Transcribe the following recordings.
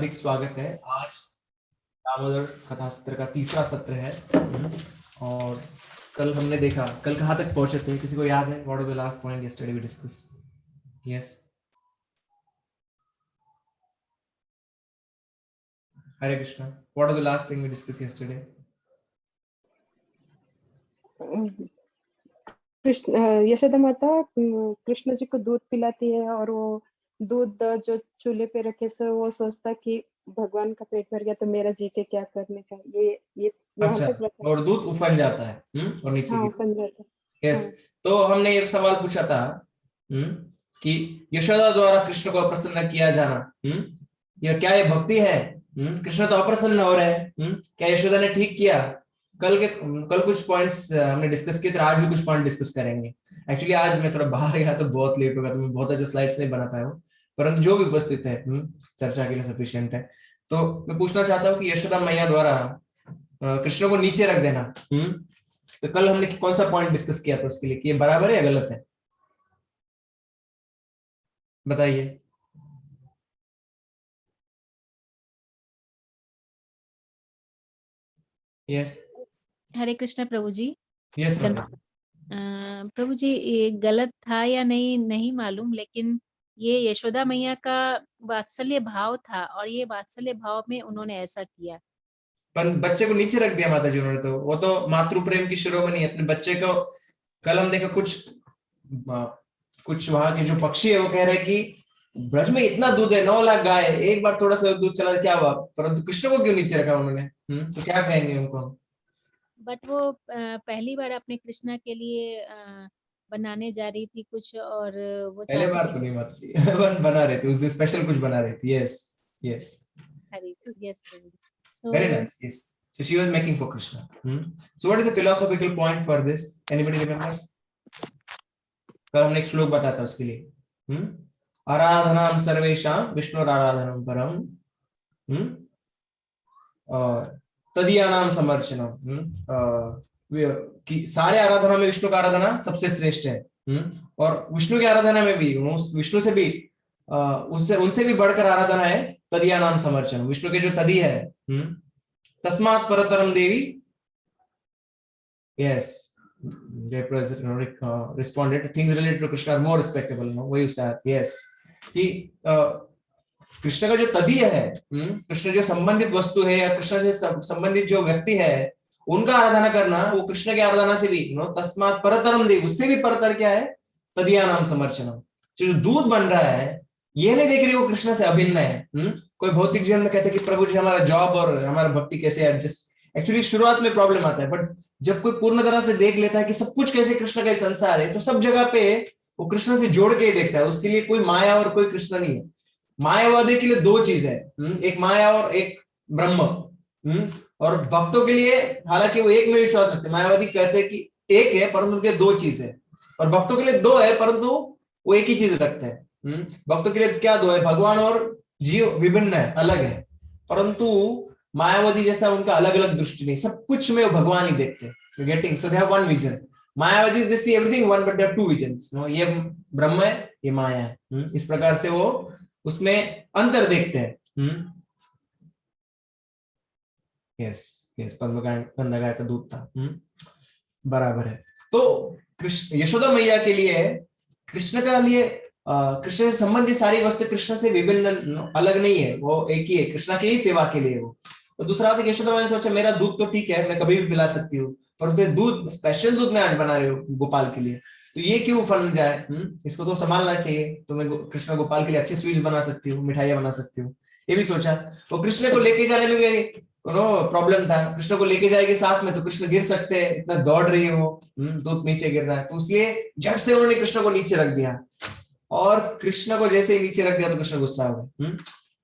हार्दिक स्वागत है। आज दामोदर कथा सत्र का तीसरा सत्र है। और कल हमने देखा, कल कहाँ तक पहुंचे थे? किसी को याद है? What was the last point yesterday we discuss? Yes, Hare Krishna. What was the last thing we discuss yesterday? Krishna Yashoda माता कृष्ण जी को दूध पिलाती है और वो दूध जो चूल्हे पे रखे से वो सोचता कि भगवान का पेट भर गया तो मेरा जी के क्या करने का। ये यहाँ अच्छा, तक बताया। और दूध उफन जाता है और नीचे हाँ, गिर। उफन जाता है। यस, हाँ, तो हमने ये सवाल पूछा था कि यशोदा द्वारा कृष्ण को अप्रसन्न किया जाना, या क्या ये भक्ति है? कृष्ण तो अप्रसन्न हो रहे हैं, क्या यशोदा ने ठीक किया? कल कुछ पॉइंट्स हमने डिस्कस किए थे, आज भी कुछ पॉइंट डिस्कस करेंगे। एक्चुअली आज मैं थोड़ा बाहर गया तो बहुत लेट हो गया, तो मैं बहुत अच्छे स्लाइड्स नहीं बना पाया हूँ, परंतु जो भी उपस्थित है चर्चा के लिए सफिशिएंट है। तो मैं पूछना चाहता हूँ कि यशोदा मैया द्वारा कृष्ण को नीचे रख देना, तो कल हमने कौन सा पॉइंट डिस्कस किया था उसके लिए कि ये बराबर है या गलत है? बताइए। यस हरे कृष्ण प्रभु जी। यस प्रभु जी, ये गलत था या नहीं मालूम, लेकिन ये यशोदा मैया का वात्सल्य भाव था और ये वात्सल्य भाव में उन्होंने ऐसा किया। पर बच्चे को नीचे रख दिया माता जी उन्होंने, तो वो तो मातृ प्रेम की शिरोमणि अपने बच्चे को। कल हम देखो कुछ वहां के जो पक्षी है वो कह रहे हैं कि ब्रज में इतना दूध है, 9 लाख गाय, एक बार थोड़ा सा दूध चला क्या हुआ, परंतु कृष्ण को क्यों नीचे रखा उन्होंने? तो क्या कहेंगे उनको? बट वो पहली बार अपने कृष्णा के लिए बनाने जा रही थी कुछ, और वो पहले चाहती बार थी। तो नहीं माता जी बना रहे थे उस दिन, स्पेशल कुछ बना रही थी। Yes yes, Hare yes Prabhu ji. So, very nice. Yes, so she was making for Krishna. So what is the philosophical point for this? Anybody remembers? कल हमने एक श्लोक बताया था उसके लिए, आराधनाम सर्वेशाम विष्णुराराधनम परम, और तदीयानाम समर्चनम, कि सारे आराधना में विष्णु का आराधना सबसे श्रेष्ठ है। और विष्णु की आराधना में भी विष्णु से भी उससे उनसे भी बढ़कर आराधना है तदीयानाम समर्चनम, विष्णु के जो तदी है। तस्मात् परतरम देवी। Yes, responded things related to Krishna are more respectable, no? वही उसका यस कि कृष्ण का जो तदीय है, कृष्ण जो संबंधित वस्तु है या कृष्ण से संबंधित जो व्यक्ति है उनका आराधना करना, वो कृष्ण की आराधना से भी तस्मात् परतरम देव, उससे भी परतर क्या है? तदीया नाम समर्चनम। जो दूध बन रहा है ये नहीं देख रही वो कृष्ण से अभिन्न है। कोई भौतिक जीवन में कहते हैं कि प्रभु जी हमारा जॉब और हमारा भक्ति कैसे एडजस्ट। एक्चुअली शुरुआत में प्रॉब्लम आता है, बट जब कोई पूर्ण तरह से देख लेता है कि सब कुछ कैसे कृष्ण का ही संसार है, तो सब जगह पे वो कृष्ण से जोड़ के ही देखता है। उसके लिए कोई माया और कोई कृष्ण नहीं है। मायावादी के लिए दो चीज है, एक माया और एक ब्रह्म। और भक्तों के लिए हालांकि वो एक में विश्वास रखते हैं, मायावादी कहते हैं कि एक है परंतु उनके दो चीज है, और भक्तों के लिए दो है परंतु वो एक ही चीज रखते हैं। भक्तों के लिए क्या दो है? भगवान और जीव विभिन्न है, अलग है, परंतु मायावादी जैसा उनका अलग अलग दृष्टि नहीं, सब कुछ में वो भगवान ही देखते हैं। Getting? So they have one vision. मायावादी they see everything one but they have two visions, no, ये ब्रह्म है, ये माया है। इस प्रकार से वो उसमें अंतर देखते हैं। यस यस, पंदगाय का दूध था। बराबर है। तो कृष्ण यशोदा मैया के लिए कृष्ण का लिए कृष्ण से संबंधित सारी वस्तु कृष्ण से विभिन्न अलग नहीं है, वो एक ही है, कृष्ण की ही सेवा के लिए वो। तो दूसरा बात, यशोदा मैया ने सोचा मेरा दूध तो ठीक है, मैं कभी भी पिला सकती हूँ, परंतु दूध स्पेशल दूध मैं आज बना रही हूँ गोपाल के लिए, तो ये क्यों फल जाए? इसको तो संभालना चाहिए। तो मैं कृष्ण गोपाल के लिए अच्छी स्वीट्स बना सकती हूँ, मिठाइयां बना सकती हूँ, ये भी सोचा। वो कृष्ण को लेके जाने में मेरी प्रॉब्लम था, कृष्ण को लेके जाएगी साथ में तो कृष्ण गिर सकते हैं, इतना दौड़ रही है वो, दूध नीचे गिर रहा है, तो इसलिए झट से उन्होंने कृष्ण को नीचे रख दिया। और कृष्ण को जैसे ही नीचे रख दिया तो कृष्ण गुस्सा हो गए।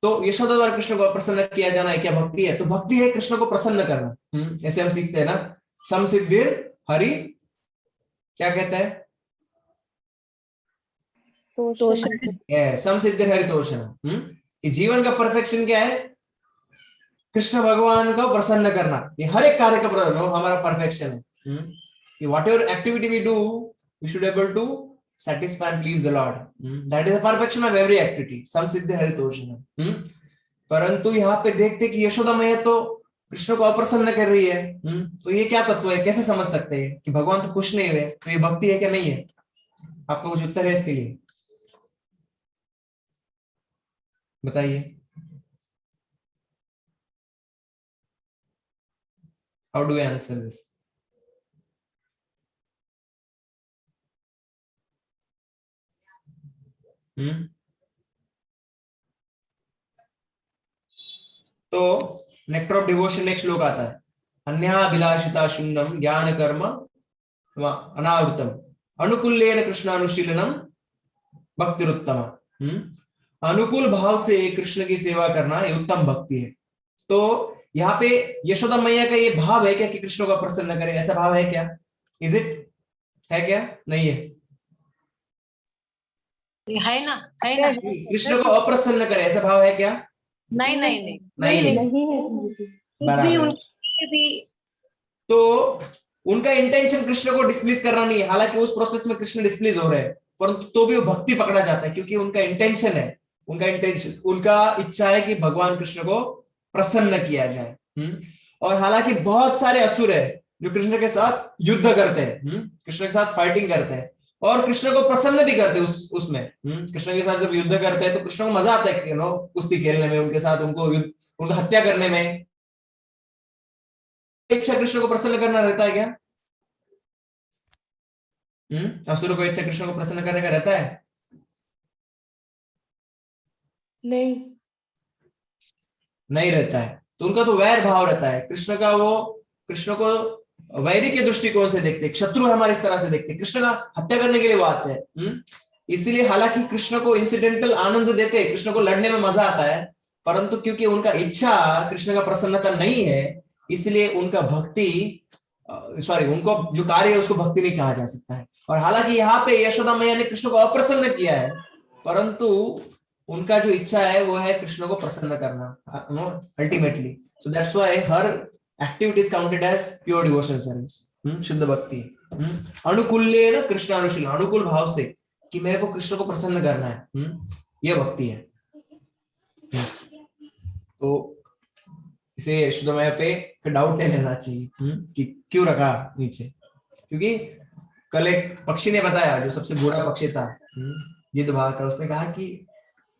तो यशोदा द्वारा कृष्ण को प्रसन्न किया जाना है क्या भक्ति है? तो भक्ति है कृष्ण को प्रसन्न करना। ऐसे हम सीखते हैं ना, समसिद्धिर हरि, क्या कहता है? समसिद्धिर हरि तोषण, कि जीवन का परफेक्शन क्या है? कृष्ण भगवान को प्रसन्न करना। ये हर एक कार्य का हमारा परफेक्शन है। कि whatever activity we do, we should able to satisfy and please the Lord. That is the perfection of every activity. Samsiddhi haritoshanam. परंतु यहाँ पे देखते कि यशोदा मैया तो कृष्ण को अप्रसन्न कर रही है। तो ये क्या तत्व है, कैसे समझ सकते हैं कि भगवान तो खुश नहीं हुए, तो ये भक्ति है क्या नहीं है? आपका कुछ उत्तर है इसके लिए, बताइए। How do I answer this? तो नेक्टर ऑफ डिवोशन में एक श्लोक आता है, अन्याभिलाषिता शून्यम ज्ञान कर्म अनावृतम अनुकूल्येन कृष्णानुशीलनम भक्तिरुत्तम। अनुकूल भाव से कृष्ण की सेवा करना ये उत्तम भक्ति है। तो यहाँ पे यशोदा मैया का ये भाव है क्या कि कृष्ण को प्रसन्न करे, ऐसा भाव है क्या? इज इट है क्या? नहीं है, है ना, है ना। कृष्ण को अप्रसन्न करे ऐसा भाव है क्या? नहीं नहीं नहीं नहीं है, नहीं है। बराबर। उनके भी तो उनका इंटेंशन कृष्ण को डिस्प्लीज करना नहीं है, हालांकि उस प्रोसेस में कृष्ण डिस्प्लीज हो रहे हैं, परंतु तो भी वो भक्ति पकड़ा जाता है क्योंकि उनका इंटेंशन है, उनका इच्छा है कि भगवान कृष्ण को प्रसन्न किया जाए। और हालांकि बहुत सारे असुर है जो कृष्ण के साथ युद्ध करते हैं, कृष्ण के साथ फाइटिंग करते हैं और कृष्ण को प्रसन्न भी करते हैं उसमें। कृष्ण के साथ जब युद्ध करते हैं तो कृष्ण को मजा आता है कुश्ती खेलने में, उनके साथ उनको हत्या करने में। इच्छा कृष्ण को प्रसन्न करना रहता है क्या? असुरों को इच्छा कृष्ण को प्रसन्न करने का रहता है? नहीं रहता है। तो उनका तो वैर भाव रहता है कृष्ण का, वो कृष्ण को वैरी के दृष्टिकोण से देखते, शत्रु हमारे इस तरह से देखते, कृष्ण का हत्या करने के लिए वो आते हैं। इसीलिए हालांकि कृष्ण को इंसिडेंटल आनंद देते, कृष्ण को लड़ने में मजा आता है, परंतु क्योंकि उनका इच्छा कृष्ण का प्रसन्नता नहीं है, इसलिए उनका भक्ति उनको जो कार्य है उसको भक्ति नहीं कहा जा सकता है। और हालांकि यहाँ पे यशोदा मैया ने कृष्ण को अप्रसन्न किया है, परंतु उनका जो इच्छा है वो है कृष्ण को प्रसन्न करना अल्टीमेटली। सो दैट्स व्हाई हर activity is counted as pure devotional service, शुद्ध भक्ति। अनुकूल्येन कृष्णानुशीलन, अनुकूल भाव से कि मेरे को कृष्ण को प्रसन्न करना है, यह भक्ति है। तो इसे यशोदा मैया पे डाउट नहीं लेना चाहिए कि क्यों रखा नीचे, क्योंकि कल एक पक्षी ने बताया, जो सबसे बुरा पक्षी था गिद्धभाग का, उसने कहा कि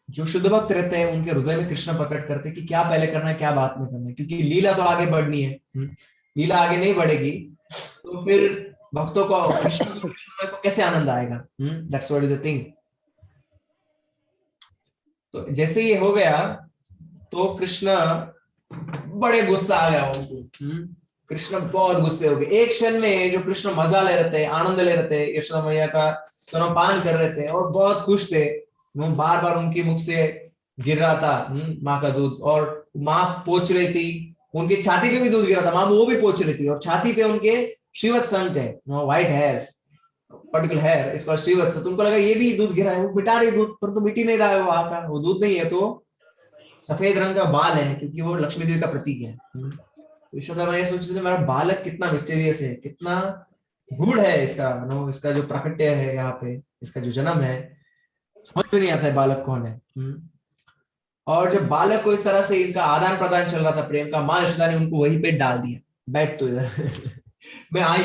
जो शुद्ध भक्त रहते हैं उनके हृदय में कृष्ण प्रकट करते कि क्या पहले करना है क्या बाद में करना है, क्योंकि लीला तो आगे बढ़नी है। लीला आगे नहीं बढ़ेगी तो फिर भक्तों को कृष्ण को कैसे आनंद आएगा? That's what is the thing. तो जैसे ये हो गया तो कृष्ण बड़े गुस्सा आ गया उनको। कृष्ण बहुत गुस्से हो गए एक क्षण में। जो कृष्ण मजा ले रहे थे, आनंद ले रहे थे, यशोदा मैया का स्तनपान कर रहे थे और बहुत खुश थे, वो बार बार उनकी मुख से गिर रहा था माँ का दूध, और माँ पोंछ रही थी, उनकी छाती पे भी दूध गिरा था, माँ वो भी पोंछ रही थी, और छाती पे उनके श्रीवत्स अंक है, व्हाइट हेयर्स, पर्टिकुलर हेयर, इसका श्रीवत्स। तो उनको लगा ये भी दूध गिरा है, वो मिटा रही दूध, पर तो मिट ही नहीं रहा है वो आका, वो दूध नहीं है, तो सफेद रंग का बाल है, क्योंकि वो लक्ष्मी देवी का प्रतीक है। यशोदा मैया सोच रही थी मेरा बालक कितना मिस्टीरियस है, कितना गूढ़ है इसका जो प्राकट्य है यहाँ पे, इसका जो जन्म है, समझ में नहीं आता है बालक कौन है। और जब बालक को इस तरह से इनका आदान प्रदान चल रहा था प्रेम का, माँ यशोदा ने उनको वहीं पे डाल दिया, बैठ तो इधर मैं आई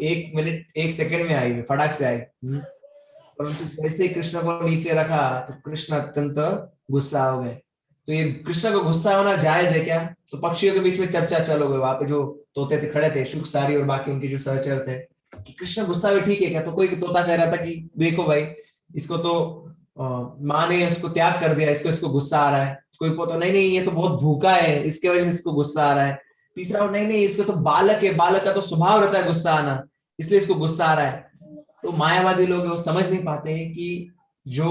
1 मिनट 1 सेकंड में आई, फटाक से आई, परंतु जैसे कृष्ण को नीचे रखा तो कृष्ण अत्यंत गुस्सा हो गए। तो ये कृष्ण को गुस्सा होना जायज है क्या? तो पक्षियों के बीच में चर्चा चल गई, वहां पे जो तोते थे खड़े थे, शुक सारी और बाकी उनके जो सहचर थे, कि कृष्ण गुस्सा भी ठीक है क्या? तो कोई तोता कह रहा था कि देखो भाई, इसको तो माँ ने उसको त्याग कर दिया, इसको गुस्सा आ रहा है। कोई तो नहीं ये तो बहुत भूखा है, इसके वजह से इसको गुस्सा आ रहा है। तीसरा नहीं इसको तो बालक है, बालक का तो स्वभाव रहता है गुस्सा आना, इसलिए इसको गुस्सा आ रहा है। तो मायावादी लोग वो समझ नहीं पाते हैं कि जो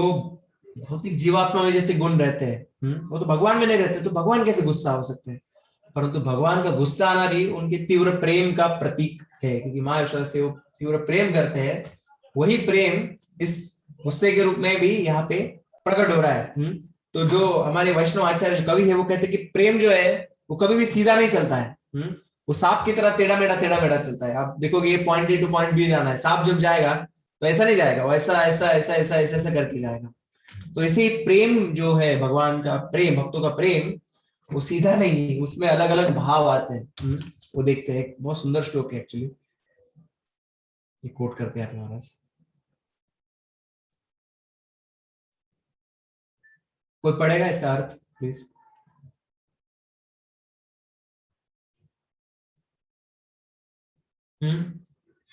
भौतिक जीवात्मा में जैसे गुण रहते हैं वो तो भगवान में नहीं रहते, तो भगवान कैसे गुस्सा हो सकते हैं? परंतु भगवान का गुस्सा आना भी उनके तीव्र प्रेम का प्रतीक है, क्योंकि माँ यशोदा से वो तीव्र प्रेम करते हैं, वही प्रेम इस गुस्से के रूप में भी यहाँ पे प्रकट हो रहा है। तो जो हमारे वैष्णव आचार्य कवि है वो कहते हैं कि प्रेम जो है वो कभी भी सीधा नहीं चलता है, वो सांप की तरह टेढ़ा मेढ़ा चलता है। आप देखोगे ये point A to point B जाना है, सांप जब जाएगा तो ऐसा नहीं जाएगा, वो ऐसा ऐसा ऐसा ऐसा ऐसा ऐसा करके जाएगा। तो ऐसे ही प्रेम जो है, भगवान का प्रेम, भक्तों का प्रेम, वो सीधा नहीं, उसमें अलग अलग भाव आते हैं। वो देखते हैं, बहुत सुंदर श्लोक है एक्चुअली, ये कोट करते हैं महाराज। कोई पढ़ेगा इसका अर्थ प्लीज?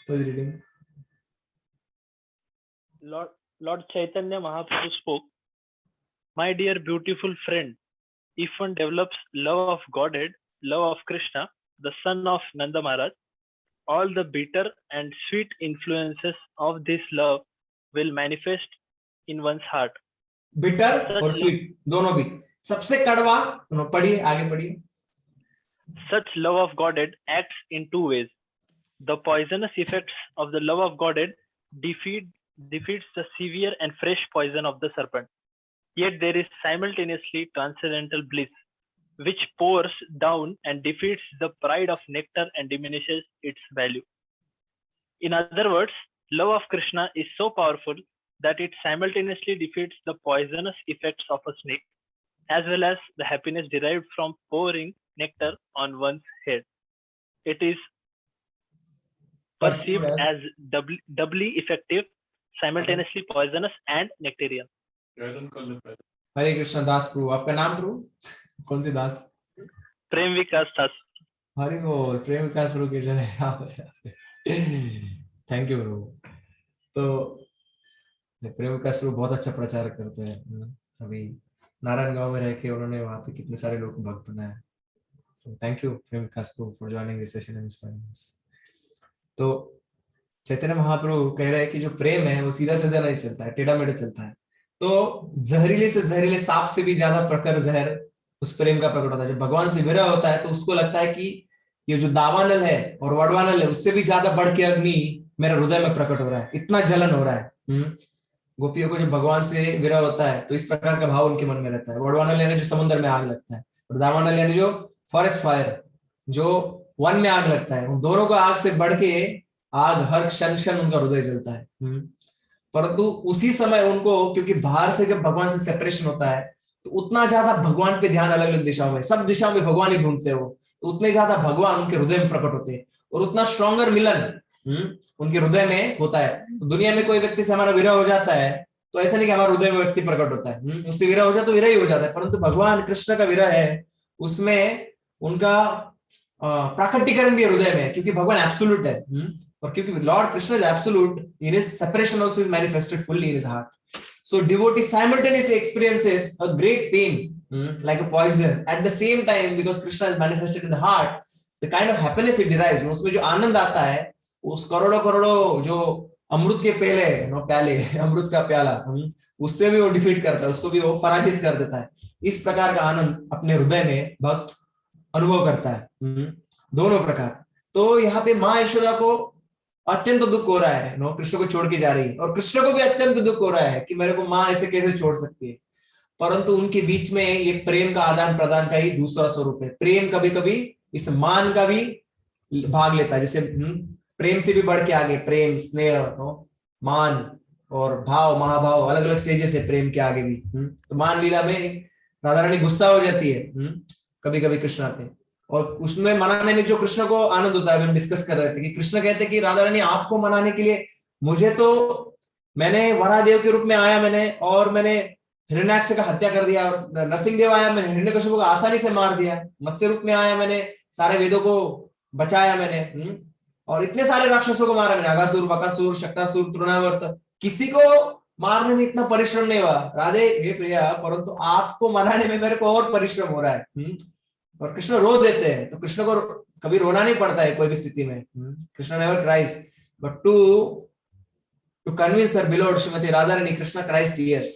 कोई reading? Lord Chaitanya Mahaprabhu spoke, "My dear beautiful friend, if one develops love of Godhead, love of Krishna, the son of Nanda Maharaj, all the bitter and sweet influences of this love will manifest in one's heart." Bitter और sweet दोनों भी, सबसे कड़वा, पढ़िए आगे पढ़िए। Such love of Godhead acts in two ways. The poisonous effects of the love of Godhead defeats the severe and fresh poison of the serpent. Yet there is simultaneously transcendental bliss, which pours down and defeats the pride of nectar and diminishes its value. In other words, love of Krishna is so powerful that it simultaneously defeats the poisonous effects of a snake, as well as the happiness derived from pouring nectar on one's head. It is perceived as doubly effective, simultaneously poisonous and nectarian. हरे कृष्ण दास प्रभु, आपका नाम प्रभु कौन से दास? प्रेम विकास दास। हरि बोल, प्रेम विकास प्रभु के जय। Thank you प्रभु। तो प्रेम विकास प्रभु बहुत अच्छा प्रचार करते हैं। अभी नारायण गांव में रह के उन्होंने वहां पे कितने सारे लोग भक्त बनाए। तो thank you Prem Vikas Prabhu for joining this session and inspiring अस। तो चैतन्य महाप्रभु कह रहे हैं कि जो प्रेम है वो सीधा सीधा नहीं चलता है, टेढ़ा मेढ़ा चलता है। तो जहरीले से जहरीले सांप से भी ज्यादा प्रखर जहर उस प्रेम का प्रकट होता है। जब भगवान से विरह होता है तो उसको लगता है कि ये जो दावानल है और वडवानल है उससे भी ज्यादा बढ़ के अग्नि मेरे हृदय में प्रकट हो रहा है, इतना जलन हो रहा है। गोपियों को जब भगवान से विरह होता है तो इस प्रकार का भाव उनके मन में रहता है। वडवानल यानी जो समुद्र में आग लगता है, और दावानल यानी जो फॉरेस्ट फायर, जो वन में आग लगता है। उन दोनों को आग से बढ़ के आग हर क्षण क्षण उनका हृदय जलता है। परंतु उसी समय उनको, क्योंकि बाहर से जब भगवान से सेपरेशन होता है तो उतना ज्यादा भगवान पे ध्यान अलग अलग दिशाओं में, सब दिशाओं में भगवान ही ढूंढते हो, तो उतने ज्यादा भगवान उनके हृदय में प्रकट होते हैं और उतना स्ट्रॉन्गर मिलन उनके हृदय में होता है। तो दुनिया में कोई व्यक्ति से हमारा विरह हो जाता है तो ऐसा नहीं कि हमारे हृदय में व्यक्ति प्रकट होता है, उससे विरह हो जाए तो विरह ही हो जाता है। परंतु भगवान कृष्ण का विरह है, उसमें उनका प्राकटीकरण भी हृदय में, क्योंकि भगवान एब्सोल्यूट है। और क्योंकि Lord Krishna is absolute, in his separation also is manifested fully in his heart. So devotee simultaneously experiences a great pain, like a poison. At the same time, because Krishna is manifested in the heart, the kind of happiness it derives, उसमें जो आनंद आता है, उस करोड़ों करोड़ों जो अमृत के प्याले, अमृत का प्याला, उससे भी वो डिफीट करता है, उसको भी वो पराजित कर देता है. इस प्रकार का आनंद अपने हृदय में भक्त अनुभव करता है, दोनों प्रकार. तो यहाँ पे माँ यशोदा को अत्यंत दुख हो रहा है, कृष्ण को छोड़ के जा रही है, और कृष्ण को भी अत्यंत दुख हो रहा है कि मेरे को माँ ऐसे कैसे छोड़ सकती है. परंतु उनके बीच में ये प्रेम का आदान प्रदान का ही दूसरा स्वरूप है. प्रेम कभी कभी इस मान का भी भाग लेता है, जैसे प्रेम से भी बढ़ के आगे प्रेम, स्नेह, मान और भाव, महाभाव, अलग अलग स्टेजेस है प्रेम के आगे भी. तो मान लीला में राधा रानी गुस्सा हो जाती है कभी कभी कृष्णा पे, और उसमें मनाने में जो कृष्ण को आनंद होता है. हम डिस्कस कर रहे थे कि कृष्ण कहते हैं कि राधा रानी आपको मनाने के लिए, मुझे तो मैंने वरादेव के रूप में आया मैंने, और मैंने हिरण्याक्ष का हत्या कर दिया, और नरसिंहदेव आया, मैंने हिरण्यकशिपु को आसानी से मार दिया. मत्स्य रूप में आया, मैंने सारे वेदों को बचाया मैंने, और इतने सारे राक्षसों को मारा मैंने, अगासुर, बकासुर, शक्तासुर, तृणावर्त. किसी को मारने में इतना परिश्रम नहीं हुआ राधे हे प्रिया, परंतु आपको मनाने में मेरे को और परिश्रम हो रहा है. और कृष्ण रो देते हैं, तो कृष्ण को कभी रोना नहीं पड़ता है कोई भी स्थिति में. Krishna never cries, but to convince her beloved Shrimati Radha Rani, Krishna cries tears.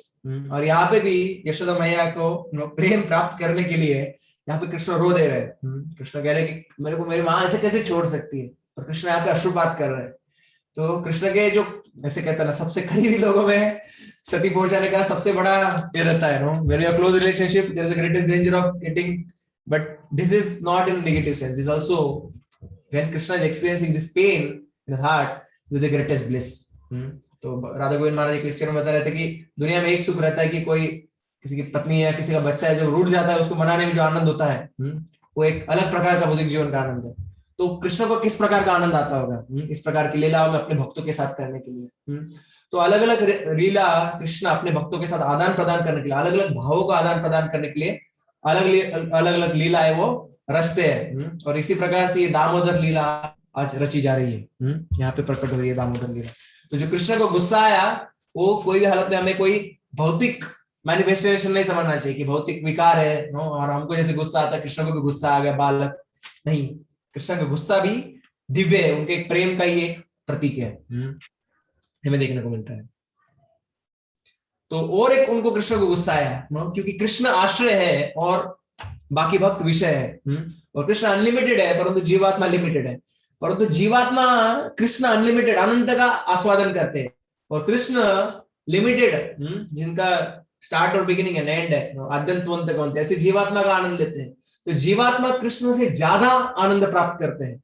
और यहाँ पे भी यशोदा मैया को प्रेम प्राप्त करने के लिए यहाँ पे कृष्ण रो दे रहे हैं. कृष्ण कह रहे हैं कि मेरे को मेरी माँ ऐसे कैसे छोड़ सकती है, और कृष्ण यहाँ पे अश्रुपात कर रहे हैं. तो कृष्ण के जो ऐसे कहते हैं ना, सबसे करीबी लोगों में क्षति पहुंचाने का सबसे बड़ा ये रहता है, no when you have close relationship there is a greatest danger of getting. But this is not in a negative sense. This is also when Krishna is experiencing this pain in his heart, this is the greatest bliss. तो राधा गोविंद महाराज Christian में बता रहे थे कि दुनिया में एक सुख रहता है कि कोई किसी की पत्नी है, किसी का बच्चा है, जब रूठ जाता है उसको मनाने में जो आनंद होता है, वो एक अलग प्रकार का भौतिक जीवन का आनंद है। तो कृष्ण को किस प्रकार का आनंद आता होगा इस प्रकार की लीलाओं में अपने भक्तों के साथ करने के लिए। तो अलग अलग लीला कृष्ण अपने भक्तों के साथ आदान प्रदान करने के लिए, अलग अलग भावों का आदान प्रदान करने के लिए अलग अलग लीलाएं वो रचते हैं। और इसी प्रकार से ये दामोदर लीला आज रची जा रही है, यहाँ पे प्रकट हो रही है दामोदर लीला। तो जो कृष्ण को गुस्सा आया, वो कोई भी हालत में हमें कोई भौतिक मैनिफेस्टेशन नहीं समझना चाहिए कि भौतिक विकार है नो, और हमको जैसे गुस्सा आता है कृष्ण को भी गुस्सा आ गया बालक, नहीं। कृष्ण का गुस्सा भी दिव्य है, उनके एक प्रेम का ही एक प्रतीक है, हमें देखने को मिलता है। तो और एक उनको कृष्ण को गुस्सा आया क्योंकि कृष्ण आश्रय है और बाकी भक्त विषय है। और कृष्ण अनलिमिटेड है परंतु जीवात्मा लिमिटेड है। परंतु जीवात्मा कृष्ण अनलिमिटेड अनंत का आस्वादन करते हैं, और कृष्ण लिमिटेड जिनका स्टार्ट और बिगिनिंग एंड एंड है, आद्यंतवंत कौन, ऐसे जीवात्मा का आनंद लेते हैं। तो जीवात्मा कृष्ण से ज्यादा आनंद प्राप्त करते हैं,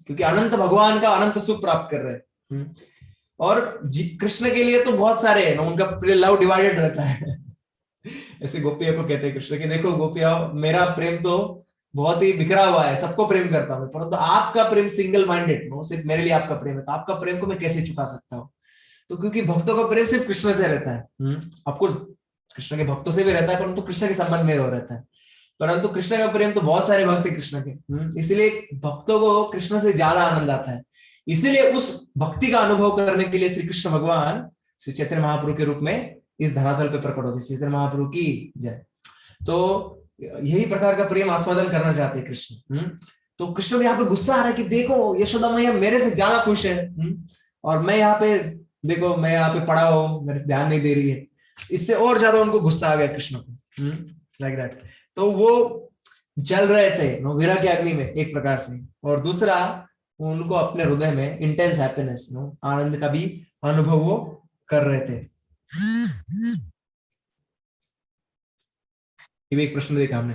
क्योंकि अनंत भगवान का अनंत सुख प्राप्त कर रहे हैं। और कृष्ण के लिए तो बहुत सारे है ना, उनका लव डिवाइडेड रहता है। ऐसे गोपियों को कहते हैं कृष्ण की, देखो गोपिया मेरा प्रेम तो बहुत ही बिखरा हुआ है, सबको प्रेम करता हूँ, परंतु आपका प्रेम सिंगल माइंडेड नो, सिर्फ मेरे लिए आपका प्रेम है, तो आपका प्रेम को मैं कैसे चुका सकता हूँ। तो क्योंकि भक्तों का प्रेम सिर्फ कृष्ण से रहता है, ऑफकोर्स कृष्ण के भक्तों से भी रहता है, परंतु कृष्ण के संबंध में रहता है। परंतु कृष्ण का प्रेम तो बहुत सारे भक्त है कृष्ण के, इसलिए भक्तों को कृष्ण से ज्यादा आनंद आता है। इसीलिए उस भक्ति का अनुभव करने के लिए श्री कृष्ण भगवान श्री चैतन्य महाप्रभु के रूप में इस धरातल पे प्रकट होते। चैतन्य महाप्रभु की जय। तो यही प्रकार का प्रेम आस्वादन करना चाहते हैं कृष्ण। तो कृष्ण को यहाँ पे गुस्सा आ रहा है कि देखो यशोदा मैया मेरे से ज्यादा खुश है, और मैं यहाँ पे देखो मैं यहाँ पे पड़ा हूं, मेरे ध्यान नहीं दे रही है। इससे और ज्यादा उनको गुस्सा आ गया कृष्ण को, लाइक दैट। तो वो जल रहे थे नो वीरा की अग्नि में एक प्रकार से, और दूसरा उनको अपने हृदय में इंटेंस हैप्पीनेस नो आनंद का भी अनुभव वो कर रहे थे। ये भी एक प्रश्न देखा हमने।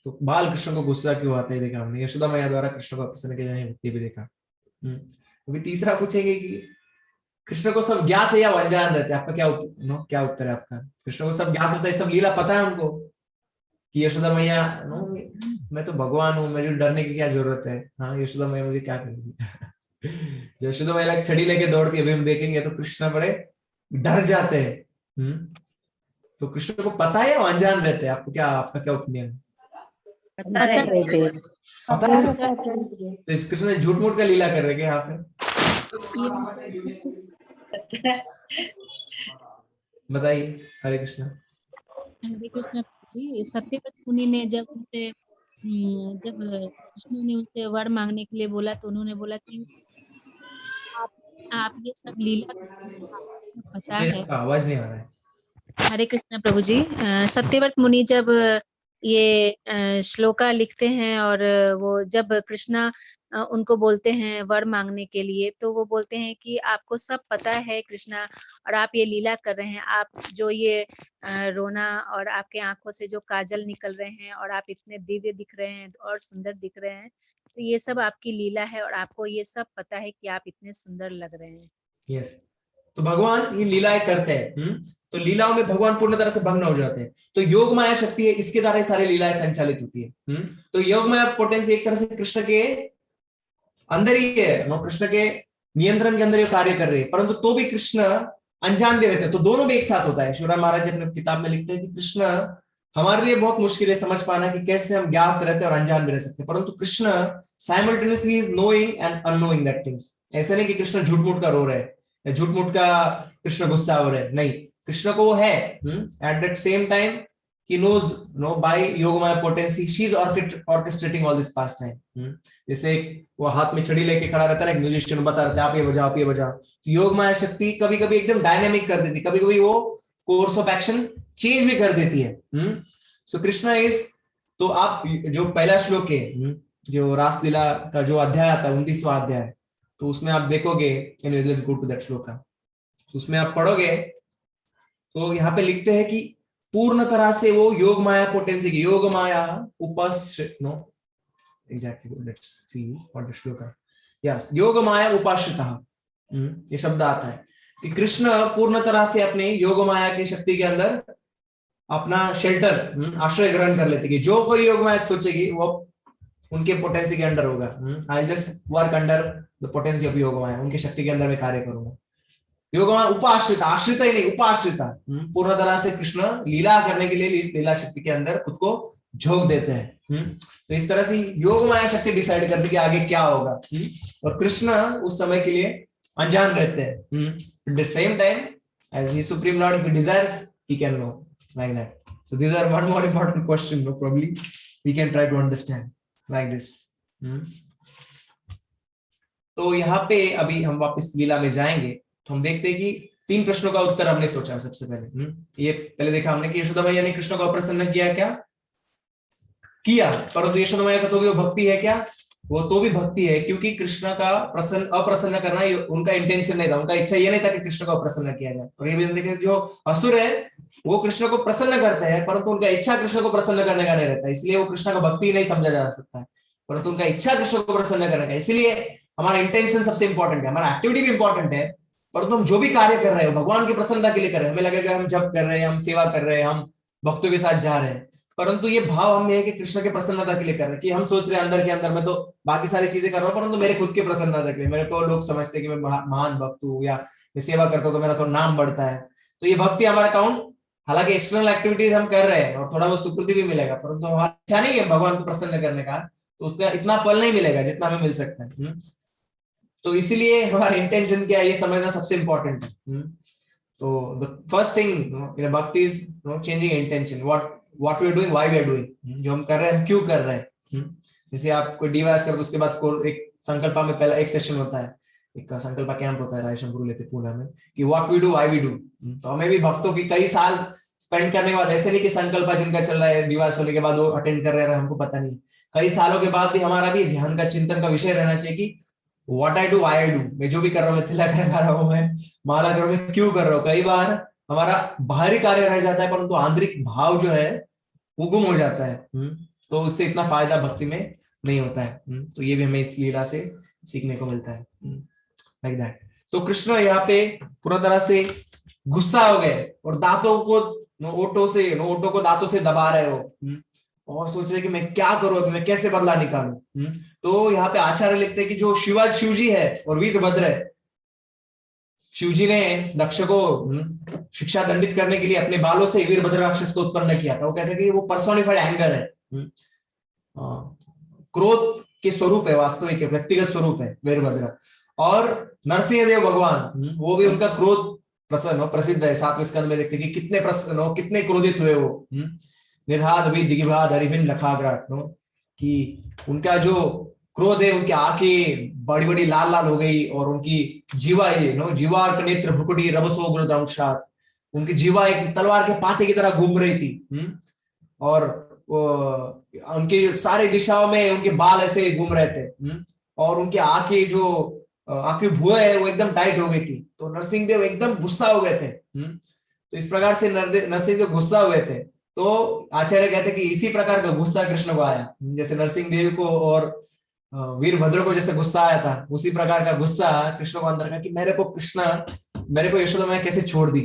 तो बाल कृष्ण को गुस्सा क्यों आता है देखा हमने। यशोदा मैया द्वारा कृष्ण को प्रसन्न किया जाने भक्ति भी देखा। अभी तीसरा पूछेंगे कि कृष्ण को सब ज्ञात है या अनजान रहते हैं, आपका क्या उत्तर है आपका। कृष्ण को सब ज्ञात होता है, सब लीला पता है उनको कि यशोदा मैया मैं तो भगवान हूँ, मुझे डरने की क्या जरूरत है, हाँ यशोदा मैया मुझे क्या करेगी। यशोदा मैया छड़ी लेके दौड़ती है, अभी हम देखेंगे तो कृष्ण बड़े डर जाते हैं। तो कृष्ण को पता है या अनजान रहते हैं, आपका क्या ओपिनियन है। पता है तो इस कृष्ण झूठ मूठ का लीला कर रहे हैं यहाँ पे, बताइए। हरे कृष्ण। हरे कृष्ण जी। सत्यव्रत मुनि ने जब कृष्ण ने उनसे वर मांगने के लिए बोला, तो उन्होंने बोला कि आप ये सब लीला पता है। आवाज नहीं आ रहा है। हरे कृष्ण प्रभु जी। सत्यव्रत मुनि जब ये श्लोका लिखते हैं, और वो जब कृष्णा उनको बोलते हैं वर मांगने के लिए, तो वो बोलते हैं कि आपको सब पता है कृष्णा, और आप ये लीला कर रहे हैं, आप जो ये रोना और आपके आंखों से जो काजल निकल रहे हैं, और आप इतने दिव्य दिख रहे हैं और सुंदर दिख रहे हैं, तो ये सब आपकी लीला है, और आपको ये सब पता है कि आप इतने सुंदर लग रहे हैं। यस। तो भगवान ये लीलाएं करते हैं, तो लीलाओं में भगवान पूर्ण तरह से भंग हो जाते हैं। तो योग माया शक्ति है, इसके द्वारा सारी लीलाएं संचालित होती है। तो योग माया पोटेंसी एक तरह से कृष्ण के अंदर ही है, कृष्ण के नियंत्रण के अंदर ये कार्य कर रहे हैं, परंतु तो भी कृष्ण अनजान भी रहते हैं। तो दोनों भी एक साथ होता है। शिवराम महाराज अपने किताब में लिखते हैं कि कृष्ण हमारे लिए बहुत मुश्किल है समझ पाना कि कैसे हम ज्ञात रहते हैं और अनजान भी रह सकते हैं, परंतु Krishna simultaneously is knowing and annoying that things. ऐसे नहीं कि कृष्ण झूठ मूठ का रो रहे हैं, झूठ मूठ का कृष्ण गुस्सा हो रहे हैं, नहीं। कृष्ण को वो है at that same time he knows by yogamaya potency she is orchestrating all this pastime। जैसे वो हाथ में छड़ी लेके खड़ा रहता है, एक म्यूजिशियन बता रहता है आप ये बजाओ आप ये बजाओ। तो योग माया शक्ति कभी कभी एकदम डायनेमिक कर देती, कभी कभी वो कोर्स ऑफ एक्शन चेंज भी कर देती है। सो कृष्णा इज, तो आप जो पहला श्लोक है जो रासलीला का जो अध्याय आता है 29वां अध्याय, तो उसमें आप देखोगे, लेट्स गो टू दैट श्लोक, उसमें आप पढ़ोगे तो यहाँ पे लिखते हैं कि पूर्ण तरह से वो योग माया पोटेंसी की योग माया योग माया उपाश्रितः ये शब्द आता है कि कृष्ण पूर्ण तरह से अपने योग माया की शक्ति के अंदर अपना शेल्टर, आश्रय ग्रहण कर लेती कि जो कोई योग माया सोचेगी वो उनके पोटेंसी के अंडर होगा। I just work under the potency of योग माया, उनकी शक्ति के अंदर मैं कार्य करूंगा। योग माया उपाश्रिता, आश्रिता ही नहीं, उपाश्रिता, पूर्ण तरह से कृष्ण लीला करने के लिए इस लीला शक्ति के अंदर खुद को झोंक देते हैं। तो इस तरह से योग माया शक्ति डिसाइड करती है कि आगे क्या होगा, और कृष्ण उस समय के लिए अनजान रहते हैं। At the same time as he supreme lord, if he desires, he can know, like that. So these are one more important question, no, probably we can try to understand like this. तो यहाँ पे अभी हम वापस लीला में जाएंगे तो हम देखते हैं कि 3 प्रश्नों का उत्तर हमने सोचा सबसे पहले। ये पहले देखा हमने कि यशोदा मैया ने कृष्ण को अप्रसन्न किया क्या? किया, परंतु यशोदा मैया का तो भी वो भक्ति है क्या? वो तो भी भक्ति है, क्योंकि कृष्ण का अप्रसन्न करना उनका इंटेंशन नहीं था, उनका इच्छा ये नहीं था कि कृष्ण को अप्रसन्न किया जाए। और ये भी देखें, जो असुर है वो कृष्ण को प्रसन्न करते हैं, परंतु उनका इच्छा कृष्ण को प्रसन्न करने का नहीं रहता, इसलिए वो कृष्ण का भक्ति नहीं समझा जा सकता है, परंतु उनका इच्छा कृष्ण को प्रसन्न करने का। इसलिए हमारा इंटेंशन सबसे इंपॉर्टेंट है, हमारा एक्टिविटी भी इंपॉर्टेंट है, परंतु हम जो भी कार्य कर रहे हैं भगवान की प्रसन्नता के लिए कर रहे हैं। हमें लगेगा हम जप कर रहे हैं, हम सेवा कर रहे हैं, हम भक्तों के साथ जा रहे हैं, परंतु ये भाव हमें है कि कृष्ण के प्रसन्नता के लिए कर रहे हैं, कि हम सोच रहे हैं अंदर के अंदर में तो बाकी सारी चीजें कर रहा हूँ, परंतु मेरे खुद के प्रसन्नता के लिए, मेरे को लोग समझते हैं कि मैं महान भक्त हूँ या मैं सेवा करता हूँ तो मेरा तो नाम बढ़ता है। तो ये भक्ति हमारा काउंट, हालांकि एक्सटर्नल एक्टिविटीज हम कर रहे हैं और थोड़ा बहुत सुकृति भी मिलेगा, परंतु हमारी इच्छा नहीं है भगवान को प्रसन्न करने का, तो उसका इतना फल नहीं मिलेगा जितना हमें मिल सकता है। तो इसीलिए हमारा इंटेंशन क्या है ये समझना सबसे इंपॉर्टेंट है। तो the first thing in bhakti is changing intention, what we are doing, why we are doing, जो हम कर रहे हैं हम क्यों कर रहे हैं। जैसे आप कोई डीवाइस करते उसके बाद एक संकल्पा में पहला एक सेशन होता है, एक संकल्पा कैंप होता है राजेश्वर गुरु लेते पूना में, कि what we do why we do. तो हमें भी भक्तों की कई साल स्पेंड करने के बाद, ऐसे नहीं कि संकल्पा जिनका चल रहा है डीवाइस होने के बाद वो अटेंड कर रहे हैं हमको पता नहीं, कई सालों के बाद भी हमारा भी ध्यान का चिंतन का विषय रहना चाहिए कि what I do why I do, मैं जो भी कर रहा हूँ, मैं तिलक लगा रहा हूँ, मैं माला कर रहा हूँ, मैं क्यों कर रहा हूँ। कई बार हमारा बाहरी कार्य रह जाता है परंतु आंतरिक भाव जो है वो गुम हो जाता है, तो उससे इतना फायदा भक्ति में नहीं होता है। तो ये भी हमें इस लीला से सीखने को मिलता है, लाइक दैट। तो कृष्ण यहाँ पे पूरी तरह से गुस्सा हो गए और दांतों को ओटो को दांतों से दबा रहे हो और सोच रहे कि मैं क्या करूं, मैं कैसे बदला निकालूं। तो यहाँ पे आचार्य लिखते हैं कि जो शिवजी है और वीरभद्र है, शिवजी ने दक्ष को शिक्षा दंडित करने के लिए अपने बालों से वीरभद्र राक्षस को उत्पन्न किया था। वो कहते हैं कि वो पर्सोनिफाइड एंगर है, क्रोध के स्वरूप है, वास्तविक व्यक्तिगत स्वरूप है वीरभद्र। और नरसिंह देव भगवान वो भी उनका क्रोध प्रसिद्ध है, 7वें स्कंद में देखते कि कितने प्रसन्न कितने क्रोधित हुए वो, निर्हाद भी दिग्भाद हरिभिन लखाग्राट, कि उनका जो क्रोध है, उनकी आंखें बड़ी बड़ी लाल लाल हो गई और उनकी जीवा जीवा नेत्र भ्रुकुटी रबसो गुरुदंशात, उनकी जीवा एक तलवार के पाते की तरह घूम रही थी, और उनके सारे दिशाओं में उनके बाल ऐसे घूम रहे थे, और उनकी आंखें जो आंखें भुआ है वो एकदम टाइट हो गई थी। तो नरसिंह देव एकदम गुस्सा हो गए थे। तो इस प्रकार से नरसिंह देव गुस्सा हुए थे। तो आचार्य कहते कि इसी प्रकार का गुस्सा कृष्ण को आया, जैसे नरसिंह देव को और वीरभद्र को जैसे गुस्सा आया था, उसी प्रकार का गुस्सा कृष्ण को अंदर का कि मेरे को यशोदा मैया कैसे छोड़ दी,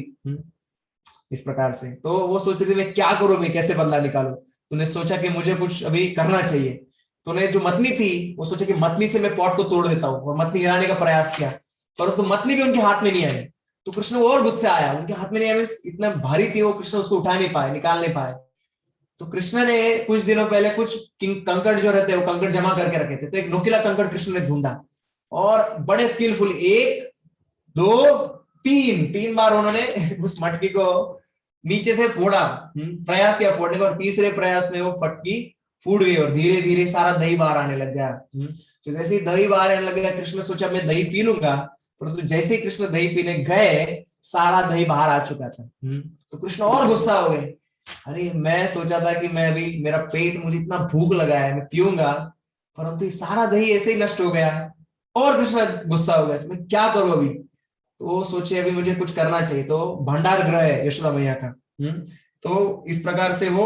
इस प्रकार से। तो वो सोच रहे थे मैं क्या करूं, मैं कैसे बदला निकालूं। तूने सोचा कि मुझे कुछ अभी करना चाहिए, तूने जो मतनी थी वो सोचा कि मतनी से मैं पॉट को तोड़ देता हूँ, और मतनी गिराने का प्रयास किया, परंतु मतनी भी उनके हाथ में नहीं आई। तो कृष्ण को और गुस्सा आया, उनके हाथ में नहीं आया, इतना भारी थी वो, कृष्ण उसको उठा नहीं पाए, निकाल नहीं पाए। तो कृष्ण ने कुछ दिनों पहले कुछ कंकड़ जो रहते हैं वो कंकड़ जमा करके रखे थे, तो एक नोकीला कंकड़ कृष्ण ने ढूंढा और बड़े स्किलफुल 1 2 3 बार उन्होंने उस मटकी को नीचे से फोड़ा, प्रयास किया फोड़ने का, और तीसरे प्रयास में वो फटकी फूट गई और धीरे धीरे सारा दही बाहर आने लग गया। तो जैसे ही दही बाहर आने लग गया, कृष्ण सोचा मैं दही पी लूंगा, परंतु जैसे ही कृष्ण दही पीने गए सारा दही बाहर आ चुका था। तो कृष्ण और गुस्सा हो गए, अरे मैं सोचा था कि मैं अभी मेरा पेट, मुझे इतना भूख लगा है, मैं पीऊंगा, परंतु सारा दही ऐसे ही नष्ट हो गया। और कृष्ण गुस्सा हो गया, तो मैं क्या करूं अभी। तो वो सोचे अभी मुझे कुछ करना चाहिए। तो भंडार ग्रह है यशोदा मैया का, तो इस प्रकार से वो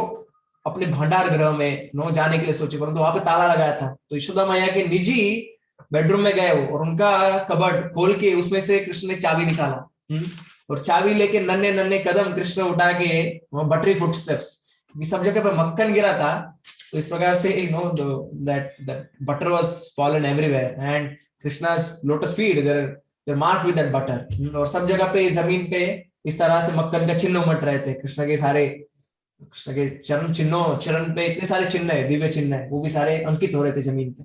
अपने भंडार ग्रह में जाने के लिए सोचे, परंतु वहां पे ताला लगाया था। तो यशोदा मैया के निजी बेडरूम में गए वो, और उनका कबर्ड खोल के उसमें से कृष्ण ने चाबी निकाला, और चाबी लेके नन्हे नन्हे कदम कृष्ण उठा के वो बटरी फुटस्टेप्स, सब जगह पे मक्खन गिरा था, तो इस प्रकार say that butter was fallen everywhere and Krishna's lotus feet their mark with that butter, और सब जगह पे जमीन पे इस तरह से मक्खन का चिन्ह उमट रहे थे। कृष्ण के चरण पे इतने सारे चिन्ह है, दिव्य चिन्ह है, वो भी सारे अंकित हो रहे थे जमीन पे।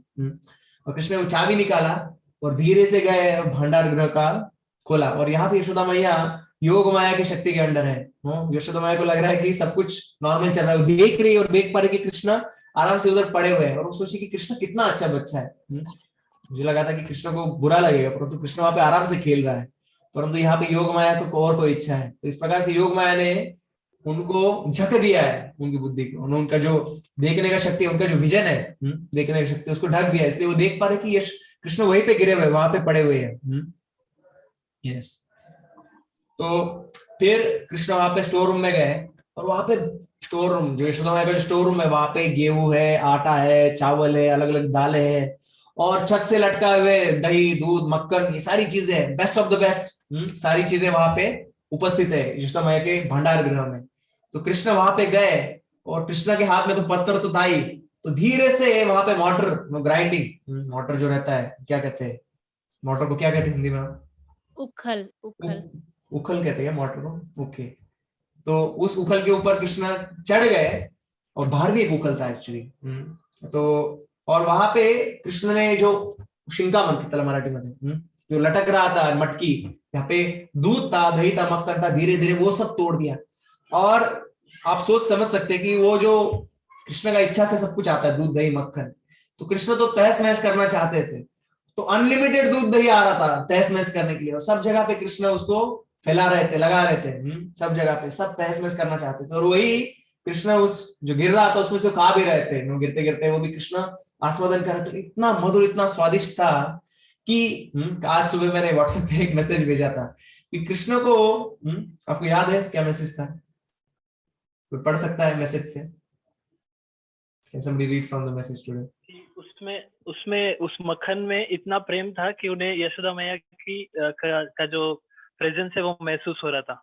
और कृष्ण ने वो चाबी निकाला और धीरे से गए भंडार गृह का खोला, और यहाँ पे यशोदा मैया योग माया की शक्ति के अंडर है। यशोदा मैया को लग रहा है कि सब कुछ नॉर्मल चल रहा है, वो देख रही है और देख पा रही कि कृष्ण आराम से उधर पड़े हुए हैं, और वो सोची कि कृष्ण कितना अच्छा बच्चा है। मुझे लगा था कि कृष्ण को बुरा लगेगा, परंतु कृष्ण वहां पे आराम से खेल रहा है, परंतु यहाँ पे योग माया को और कोई इच्छा है। तो इस प्रकार से योग माया ने उनको झक दिया है, उनकी बुद्धि को, उनका जो देखने का शक्ति, उनका जो विजन है देखने का शक्ति, उसको ढक दिया, इसलिए वो देख पा रहे कि यश कृष्ण वहीं पे गिरे हुए, वहां पे पड़े हुए हैं। यस, तो फिर कृष्ण वहां पे स्टोर रूम में गए, और वहां पे स्टोर रूम, जो यशोदा माया का स्टोर रूम है, वहां पे गेहूं है, आटा है, चावल है, अलग अलग दालें हैं, और छत से लटका हुए दही, दूध, मक्खन, ये सारी चीजें बेस्ट ऑफ द बेस्ट सारी चीजें वहां पे उपस्थित है यशोदा माया के भंडार गृह में। तो कृष्ण वहां पे गए, और कृष्ण के हाथ में तो पत्थर तो था ही, तो धीरे से वहां पे मोटर ग्राइंडिंग, मोटर जो रहता है, क्या कहते हैं मोटर को, क्या कहते हैं हिंदी में? उखल उखल कहते हैं मोटर को। ओके, तो उस उखल के ऊपर कृष्ण चढ़ गए, और बाहर भी एक उखल था एक्चुअली। तो और वहां पे कृष्ण ने जो शिंका म्हणतात त्याला मराठीमध्ये, जो लटक रहा था मटकी, यहाँ पे दूध था, दही था, मक्खन था, धीरे धीरे वो सब तोड़ दिया। और आप सोच समझ सकते हैं कि वो जो कृष्ण का इच्छा से सब कुछ आता है, दूध, दही, मक्खन, तो कृष्ण तो तहस महस करना चाहते थे, तो अनलिमिटेड दूध दही आ रहा था तहस महस करने के लिए, और सब जगह पे कृष्ण उसको फैला रहे थे, लगा रहे थे, सब जगह पे सब तहस महस करना चाहते थे। और वही कृष्ण उस जो गिर रहा था उसमें से खा भी रहे थे, गिरते गिरते वो भी कृष्ण आस्वादन कर रहे थे। इतना मधुर, इतना स्वादिष्ट था कि आज सुबह मैंने व्हाट्सएप पे एक मैसेज भेजा था कि कृष्ण को, आपको याद है क्या मैसेज था? कोई पढ़ सकता है मैसेज से? Can somebody read from the message today? उसमें उस मक्खन में इतना प्रेम था कि उन्हें यशोदा मैया की का जो प्रेजेंस है वो महसूस हो रहा था।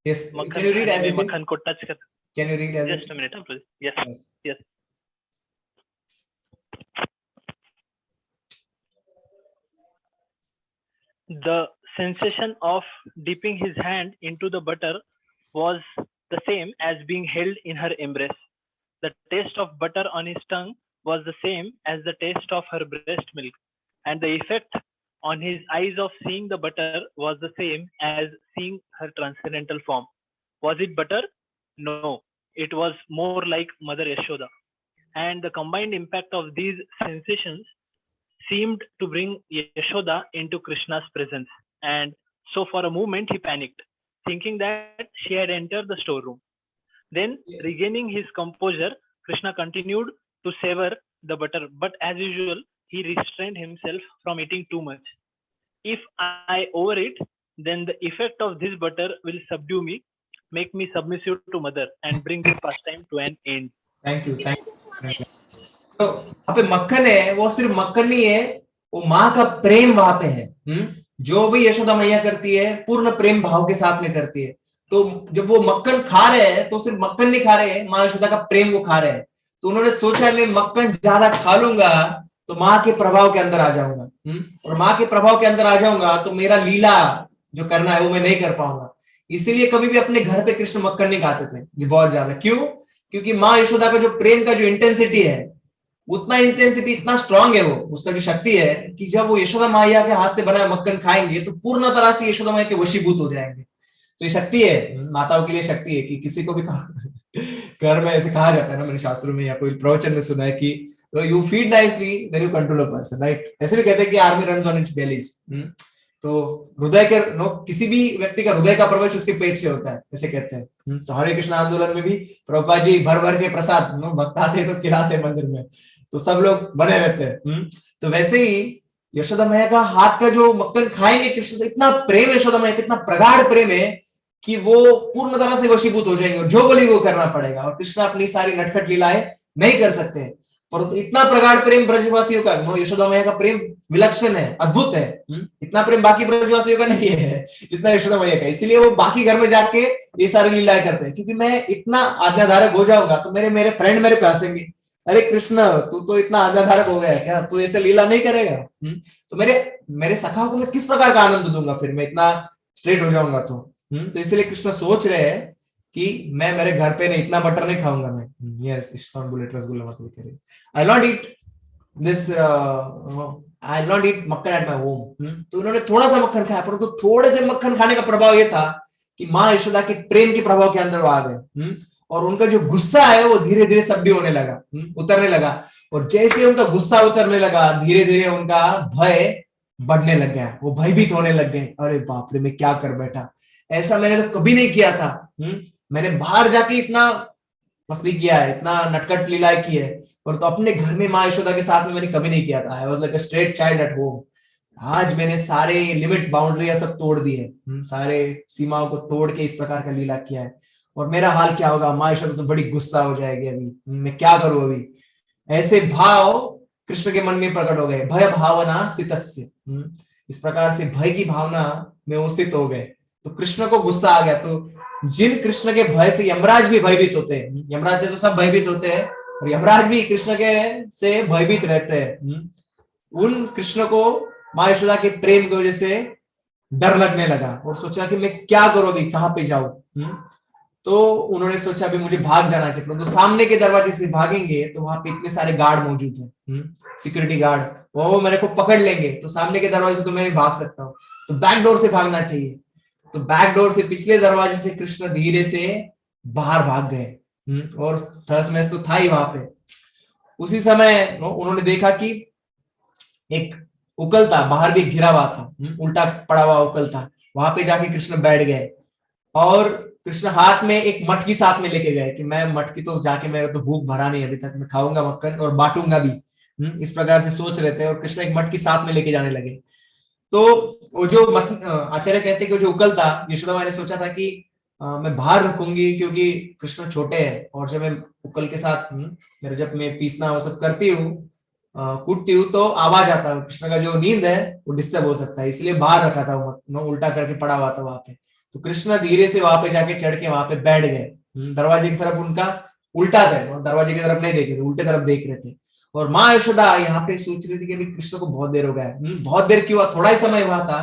Yes. Can you read as it is? मक्खन को टच कर। Can you read as Just a minute, please. Yes. The sensation of dipping his hand into the butter was the same as being held in her embrace. The taste of butter on his tongue was the same as the taste of her breast milk, and the effect on his eyes of seeing the butter was the same as seeing her transcendental form. Was it butter? No, it was more like Mother Yashoda. And the combined impact of these sensations seemed to bring Yashoda into Krishna's presence. And so for a moment he panicked, thinking that she had entered the storeroom. Then, regaining his composure, Krishna continued to savor the butter, but as usual, he restrained himself from eating too much. If I overeat, then the effect of this butter will subdue me, make me submissive to mother, and bring this pastime to an end. Thank you. तो वहां पे मक्खन है, वो सिर्फ मक्खन नहीं है, वो माँ का प्रेम वहां पे है। जो भी यशोदा मैया करती है पूर्ण प्रेम भाव के साथ में करती है। तो जब वो मक्खन खा रहे हैं तो सिर्फ मक्खन नहीं खा रहे हैं, माँ यशोदा का प्रेम वो खा रहे हैं। तो उन्होंने सोचा मैं मक्खन ज्यादा खा लूंगा तो माँ के प्रभाव के अंदर आ जाऊंगा, और माँ के प्रभाव के अंदर आ जाऊंगा तो मेरा लीला जो करना है वो मैं नहीं कर पाऊंगा। इसीलिए कभी भी अपने घर पे कृष्ण मक्खन नहीं खाते थे जी, बहुत ज्यादा। क्यों? क्योंकि माँ यशोदा का जो प्रेम का जो इंटेंसिटी है, उतना इंटेंसिटी, इतना स्ट्रांग है वो, उसका जो शक्ति है कि जब वो यशोदा मैया के हाथ से बना मक्खन खाएंगे तो पूर्ण तरह से यशोदा मैया के वशीभूत हो जाएंगे। तो ये शक्ति है, माताओं के लिए शक्ति है कि किसी को भी घर में ऐसे कहा जाता है ना, मैंने शास्त्रों में या कोई प्रवचन में सुना है कि you feed nicely then you control a person, right? ऐसे भी कहते हैं कि army runs on its bellies. तो हृदय के किसी भी व्यक्ति का हृदय का प्रवेश उसके पेट से होता है, ऐसे कहते हैं। तो हरे कृष्ण आंदोलन में भी प्रभुपाद जी भर भर के प्रसाद भक्त आते तो खिलाते मंदिर में, तो सब लोग बने रहते हैं। तो वैसे ही यशोदा मैया का हाथ का जो मक्खन खाएंगे कृष्ण, तो इतना प्रेम यशोदा मैया, कितना प्रगाढ़ प्रेम है कि वो पूर्ण तरह से वशीभूत हो जाएंगे, जो बोली वो करना पड़ेगा। और कृष्ण अपनी सारी नटखट लीलाएं नहीं कर सकते, परंतु इतना प्रगाढ़ प्रेम ब्रजवासियों का, यशोदा मैया का प्रेम विलक्षण है, अद्भुत है। इतना प्रेम बाकी ब्रजवासियों का नहीं है जितना यशोदा मैया का। इसीलिए वो बाकी घर में जाके ये सारी लीलाएं करते हैं, क्योंकि मैं इतना आज्ञाधारक हो जाऊंगा तो मेरे फ्रेंड मेरे पे हंसेंगे, अरे कृष्ण तू तो इतना आज्ञाधारक हो गया क्या, तू ऐसे लीला नहीं करेगा। तो मेरे सखाओं को मैं किस प्रकार का आनंद दूंगा, फिर मैं इतना स्ट्रेट हो जाऊंगा तो इसलिए कृष्ण सोच रहे हैं कि मैं मेरे घर पे नहीं, इतना बटर नहीं खाऊंगा मैं। यस, इस्कॉन बुलेट रसगुल्ला मतलब कह रही, I not eat this, I not eat makhan at my home. तो उन्होंने थोड़ा सा मक्खन खाया, परंतु थोड़े से मक्खन खाने का प्रभाव ये था कि माँ यशोदा के प्रेम के प्रभाव के अंदर वो आ गए, और उनका जो गुस्सा है वो धीरे धीरे सब भी होने लगा, उतरने लगा। और जैसे उनका गुस्सा उतरने लगा, धीरे धीरे उनका भय बढ़ने लग गया, वो भयभीत होने लग गए। अरे बाप रे, मैं क्या कर बैठा, ऐसा मैंने तो कभी नहीं किया था। मैंने बाहर जाके इतना मस्ती किया है, इतना नटखट लीलाएं की है, और तो अपने घर में माँ यशोदा के साथ में मैंने कभी नहीं किया था। I was like a straight child at home. आज मैंने सारे लिमिट बाउंड्री सब तोड़ दी है, सारे सीमाओं को तोड़ के इस प्रकार का लीला किया है। और मेरा हाल क्या होगा, माँ यशोदा तो बड़ी गुस्सा हो जाएगी, अभी मैं क्या करूं अभी। ऐसे भाव कृष्ण के मन में प्रकट हो गए, भय भावना स्थितस्य। इस प्रकार से भय की भावना में वो स्थित हो गए। तो कृष्ण को गुस्सा आ गया। तो जिन कृष्ण के भय से यमराज भी भयभीत होते हैं, यमराज से तो सब भयभीत होते हैं, और यमराज भी कृष्ण के से भयभीत रहते हैं, उन कृष्ण को माँ यशोदा के प्रेम की वजह से डर लगने लगा, और सोचा कि मैं क्या करूं अभी, कहां पे जाऊं। तो उन्होंने सोचा अभी मुझे भाग जाना चाहिए, परंतु सामने के दरवाजे से भागेंगे तो वहां पे इतने सारे गार्ड मौजूद हैं, सिक्योरिटी गार्ड, वो मेरे को पकड़ लेंगे, तो सामने के दरवाजे से तो मैं नहीं भाग सकता हूँ, तो बैक डोर से भागना चाहिए। तो बैक डोर से, पिछले दरवाजे से कृष्ण धीरे से बाहर भाग गए, और थर्स मैच तो था ही वहां पे। उसी समय उन्होंने देखा कि एक उकल था, बाहर भी घिरा हुआ था, उल्टा पड़ा हुआ उकल था, वहां पे जाके कृष्ण बैठ गए, और कृष्ण हाथ में एक मटकी साथ में लेके गए कि मैं मटकी तो जाके, मेरा तो भूख भरा नहीं अभी तक, मैं खाऊंगा मक्खन और बांटूंगा भी। इस प्रकार से सोच रहे थे, और कृष्ण एक मटकी साथ में लेके जाने लगे। तो वो जो आचार्य कहते कि जो उकल था, यशोदा मैंने सोचा था कि मैं बाहर रखूंगी क्योंकि कृष्ण छोटे हैं, और जब मैं उकल के साथ मेरे जब मैं पीसना वो सब करती हूँ, कूटती हूँ, तो आवाज आता है, कृष्ण का जो नींद है वो डिस्टर्ब हो सकता है, इसलिए बाहर रखा था वो, उल्टा करके पड़ा हुआ था वहां पे। तो कृष्ण धीरे से वहां पे जाके चढ़ के वहां पे बैठ गए, दरवाजे की तरफ उनका उल्टा थे, दरवाजे की तरफ नहीं देख रहे थे, उल्टे तरफ देख रहे थे। और माँ यशोदा यहाँ पे सोच रही थी कि कृष्ण को बहुत देर हो गया है, बहुत देर क्यों, थोड़ा ही समय हुआ था,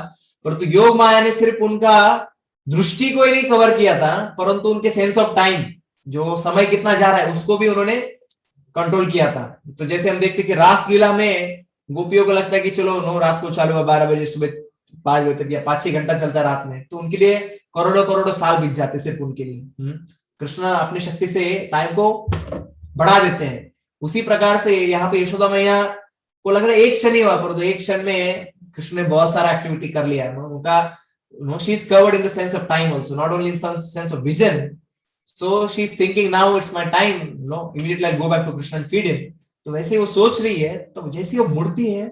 परंतु योग माया ने सिर्फ उनका दृष्टि को ही नहीं कवर किया था, परंतु उनके सेंस ऑफ टाइम, जो समय कितना जा रहा है उसको भी उन्होंने कंट्रोल किया था। तो जैसे हम देखते कि रास लीला में गोपियों को लगता है कि चलो नो, रात को चालू हुआ 12 बजे, सुबह 5 बजे तक, या 5-6 घंटा चलता है रात में, तो उनके लिए करोड़ों करोड़ों साल बीत जाते सिर्फ उनके लिए। कृष्ण अपनी शक्ति से टाइम को बढ़ा देते हैं। उसी प्रकार से यहाँ पे यशोदा मैया को लग रहा है एक क्षण ही हुआ, पर तो एक क्षण में कृष्ण ने बहुत सारा एक्टिविटी कर लिया है उनका। She is covered in the sense of time also, not only in sense of vision. So she is thinking now it's my time, immediately I go back to Krishna and feed him. तो वैसे वो सोच रही है, तो जैसे वो मुड़ती है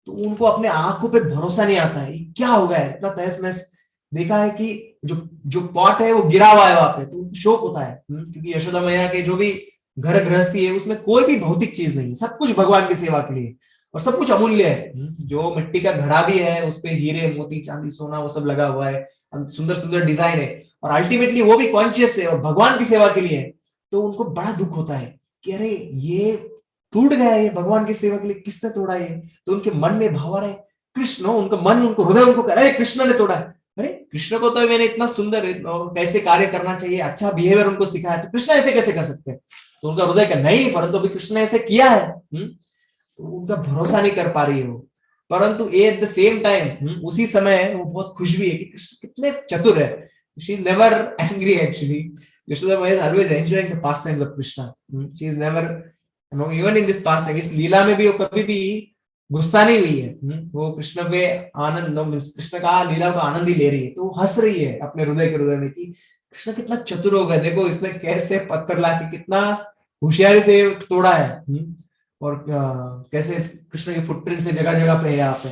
तो उनको अपने आंखों पे भरोसा नहीं आता है, क्या हो गया है, इतना तहस महस देखा है कि जो पॉट है वो गिरा हुआ है वहां पे, तो शोक होता है, क्योंकि यशोदा मैया के जो भी घर गृहस्थी है उसमें कोई भी भौतिक चीज नहीं है, सब कुछ भगवान की सेवा के लिए, और सब कुछ अमूल्य है। जो मिट्टी का घड़ा भी है उसपे हीरे मोती चांदी सोना वो सब लगा हुआ है, सुंदर सुंदर डिजाइन है, और अल्टीमेटली वो भी कॉन्शियस है और भगवान की सेवा के लिए है। तो उनको बड़ा दुख होता है कि अरे ये टूट गया है, भगवान की सेवा के लिए किसने तोड़ा है। तो उनके मन में भाव आ रहा है कृष्ण, उनका मन, उनको हृदय उनको कह रहा है कृष्ण ने तोड़ा। अरे कृष्ण को तो मैंने इतना सुंदर कैसे कार्य करना चाहिए, अच्छा बिहेवियर उनको सिखाया, तो कृष्ण ऐसे कैसे कर सकते हैं। तो उनका हृदय का नहीं, परंतु अभी कृष्ण ने ऐसे किया है, तो उनका भरोसा नहीं कर पा रही है वो। परंतु एट द सेम टाइम उसी समय वो बहुत खुश भी है कि कृष्ण कितने चतुर है। She is never angry actually, Yashoda Maiya is always enjoying the pastimes of Krishna. She is never even in this pastime, इस लीला में भी वो कभी भी गुस्सा नहीं हुई है, वो कृष्ण पे आनंद, कृष्ण का लीला का आनंद ही ले रही है। तो वो हंस रही है अपने हृदय के हृदय में कि कृष्ण कितना चतुर हो गया, देखो इसने कैसे पत्थर लाके कितना होशियारी से तोड़ा है, और कैसे कृष्ण के फुटप्रिंट से जगह जगह पे है यहाँ पे।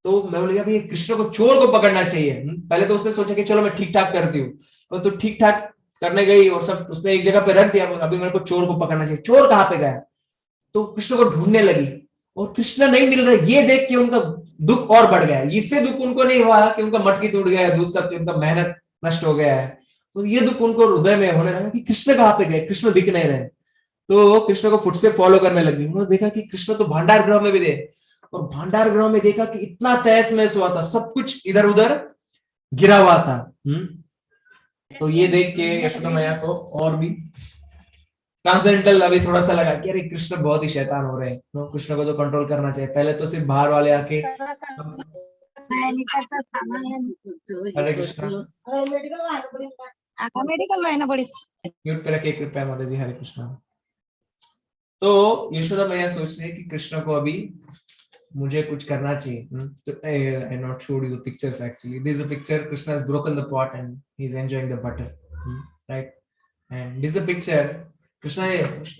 तो मैं बोले भाई कृष्ण को, चोर को पकड़ना चाहिए। पहले तो उसने सोचा कि चलो मैं ठीक ठाक करती हूँ, तो ठीक ठाक करने गई और सब उसने एक जगह पे रख दिया, अभी मेरे को चोर को पकड़ना चाहिए। चोर कहाँ पे गया, तो कृष्ण को ढूंढने लगी और कृष्ण नहीं मिल रहे, ये देख के उनका दुख और बढ़ गया। इससे दुख उनको नहीं हुआ कि उनका मटकी टूट गया, दूध सब उनका मेहनत नष्ट हो गया है, तो ये दुख उनको हृदय में होने लगा कि कृष्ण कहाँ पे गए, कृष्ण दिख नहीं रहे। तो कृष्ण को फुट से फॉलो करने लगी। उन्होंने देखा कि कृष्ण तो भंडार गृह में भी थे, और भंडार गृह में देखा कि इतना तहस महस हुआ था, सब कुछ इधर उधर गिरा हुआ था। तो ये देख के यशोदा मैया को और भी ट्रांसेंडेंटल अभी थोड़ा सा लगा कि अरे कृष्ण बहुत ही शैतान हो रहे हैं, नो कृष्ण को तो कंट्रोल करना चाहिए। पहले तो सिर्फ बाहर वाले आके, हरे कृष्ण, म्यूट पे रखिए कृपया माता जी, हरे कृष्ण। तो यशोदा मैया सोच रही है कि कृष्ण को अभी मुझे कुछ करना चाहिए। तो I not showed you the pictures actually. This is a picture. Krishna has broken the pot and he's enjoying the butter, right? And this is a picture. Krishna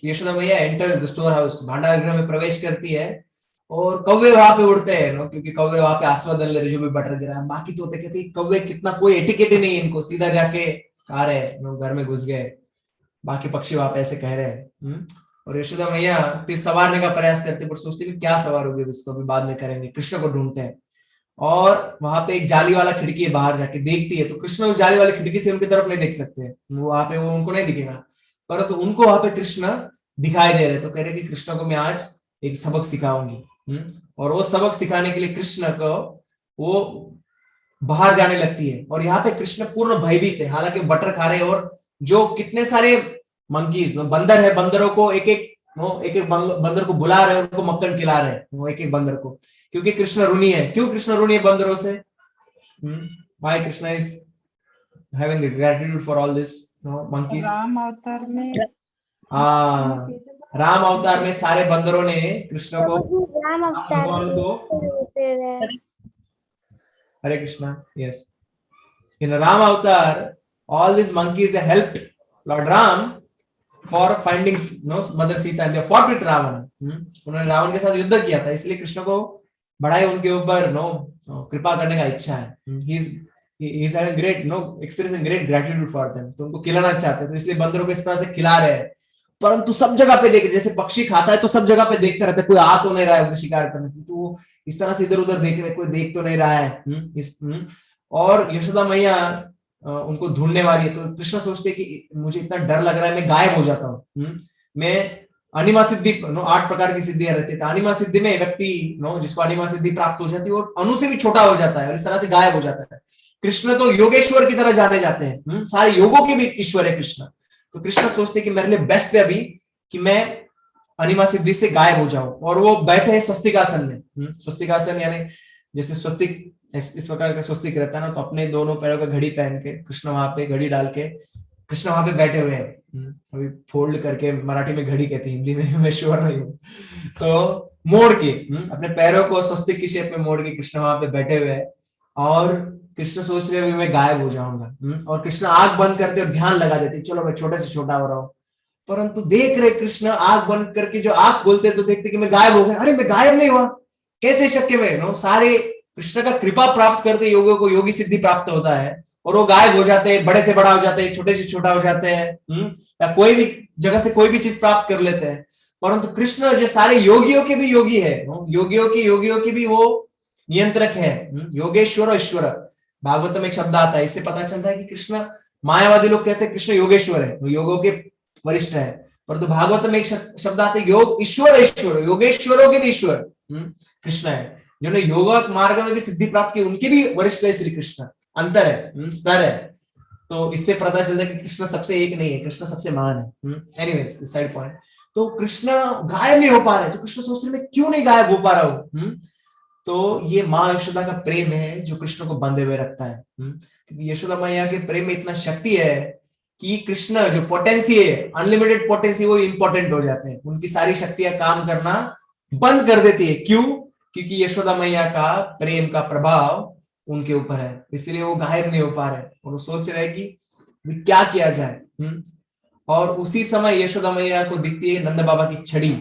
Yashoda मैया enters the store house, भंडार गृह में प्रवेश करती है और कौवे वहां पे उड़ते हैं, नो, क्योंकि कौवे वहां पे आस्वादन ले रहे जो भी बटर गिरा है। बाकी तोते कहते हैं कौवे कितना कोई एटिकेट ही नहीं है इनको, सीधा जाके खा रहे हैं, नो, घर में घुस गए। बाकी पक्षी वहां पे ऐसे कह रहे हैं। और यशोदा मैया फिर सवारने का प्रयास करती, पर सोचती है क्या सवार होगी, इसको अभी बाद में करेंगे। कृष्ण को ढूंढते हैं और वहां पे एक जाली वाला खिड़की है, बाहर जाके देखती है तो कृष्ण उस जाली वाली खिड़की से उनकी तरफ नहीं देख सकते, वहां पे वो उनको नहीं दिखेगा, परंतु उनको वहां पे कृष्ण दिखाई दे रहे। तो कह रहे कि कृष्ण को मैं आज एक सबक सिखाऊंगी। और वो सबक सिखाने के लिए कृष्ण को वो बाहर जाने लगती है। और यहाँ पे कृष्ण पूर्ण भयभीत है, हालांकि बटर खा रहे हैं और जो कितने सारे मंकीज, बंदर है, बंदरों को एक एक बंदर को बुला रहे हैं, उनको मक्खन खिला रहे हैं, वो एक एक बंदर को, क्योंकि कृष्ण ऋणी है। क्यों कृष्ण ऋणी है बंदरों से? Why Krishna is having the gratitude for all this, monkeys? Ram अवतार में, राम अवतार में सारे बंदरों ने कृष्ण को, भगवान को, हरे Krishna, yes, in Ram avatar all these monkeys they helped Lord Ram for finding Mother Sita and they fought with Ravana. उन्होंने रावण के साथ युद्ध किया था, इसलिए कृष्ण को बढ़ाई उनके ऊपर कृपा करने का इच्छा है। he is having great experiencing great gratitude for them, तो उनको खिलाना चाहते हैं, तो इसलिए बंदरों को इस तरह से खिला रहे हैं। परंतु सब जगह पे देख, जैसे पक्षी खाता है तो सब जगह पे देखते रहते, कोई आ तो नहीं रहा है उनको शिकार करने की, तो इस तरह से इधर उधर देख रहे, कोई देख तो नहीं रहा है। और यशोदा मैया उनको ढूंढने वाली है, तो कृष्ण सोचते कि मुझे इतना डर लग रहा है, मैं गायब हो जाता हूँ। मैं अनिमा सिद्धि, 8 प्रकार की सिद्धियां रहती है, तो अनिमा सिद्धि में व्यक्ति जिसको अनिमा सिद्धि प्राप्त हो जाती है और अनु से भी छोटा हो जाता है और इस तरह से गायब हो जाता है। कृष्ण तो योगेश्वर की तरह जाने जाते हैं, सारे योगों के भी ईश्वर है कृष्ण। तो कृष्ण सोचते कि मेरे लिए बेस्ट है अभी कि मैं अनिमा सिद्धि से गायब हो जाऊं। और वो बैठे स्वस्तिकासन में, स्वस्तिकासन यानी जैसे स्वस्तिक इस प्रकार का स्वस्तिक रहता है ना, तो अपने दोनों पैरों का घड़ी पहन के कृष्ण वहां पे घड़ी डाल के कृष्ण वहां पे बैठे हुए हैं। अभी फोल्ड करके मराठी में घड़ी कहते हैं, हिंदी में मैं श्योर नहीं हूँ। तो मोड़ के अपने पैरों को स्वस्तिक की शेप में मोड़ के कृष्ण वहां पे बैठे हुए हैं और कृष्ण सोच रहे हैं मैं गायब हो जाऊंगा। और कृष्ण आंख बंद करते और ध्यान लगा देते, चलो मैं छोटे से छोटा हो रहा हूँ। परंतु देख रहे कृष्ण आंख बंद करके जो आंख खोलते तो देखते कि मैं गायब हो गया। अरे मैं गायब नहीं हुआ, कैसे शक्य है? सारे कृष्ण का कृपा प्राप्त करते योगियों को योगी सिद्धि प्राप्त होता है और वो गायब हो जाते हैं, बड़े से बड़ा हो जाते हैं, छोटे से छोटा हो जाते हैं, या कोई भी जगह से कोई भी चीज प्राप्त कर लेते हैं। परंतु कृष्ण जो सारे योगियों के भी योगी है, योगियों की भी वो नियंत्रक है, योगेश्वर और ईश्वर। भागवत में एक शब्द आता है, इससे पता चलता है कि कृष्ण, मायावादी लोग कहते हैं कृष्ण योगेश्वर है, वो योगों के वरिष्ठ है, परंतु भागवत में एक शब्द आता है योग ईश्वर, योगेश्वरों के भी ईश्वर कृष्ण है। जिन्होंने योग मार्ग में भी सिद्धि प्राप्त की उनके भी वरिष्ठ है श्री कृष्ण। अंतर है, स्तर है। तो इससे पता चलता है कि कृष्ण सबसे एक नहीं है, कृष्ण सबसे महान है। Anyways side point. तो कृष्ण गायब नहीं हो पा रहे, तो कृष्ण सोच रहे मैं क्यों नहीं गायब हो पा रहा हूँ। तो ये माँ यशोदा का प्रेम है जो कृष्ण को बंधे हुए रखता है, क्योंकि यशोदा मैया के प्रेम में इतना शक्ति है कि कृष्ण जो पोटेंसी है, अनलिमिटेड पोटेंसी, वो इंपॉर्टेंट हो जाते हैं। उनकी सारी शक्तियां काम करना बंद कर देती है। क्यों? क्योंकि यशोदा मैया का प्रेम का प्रभाव उनके ऊपर है, इसलिए वो गायब नहीं हो पा रहे और वो सोच रहे कि क्या किया जाए। और उसी समय यशोदा मैया को दिखती है नंद बाबा की छड़ी,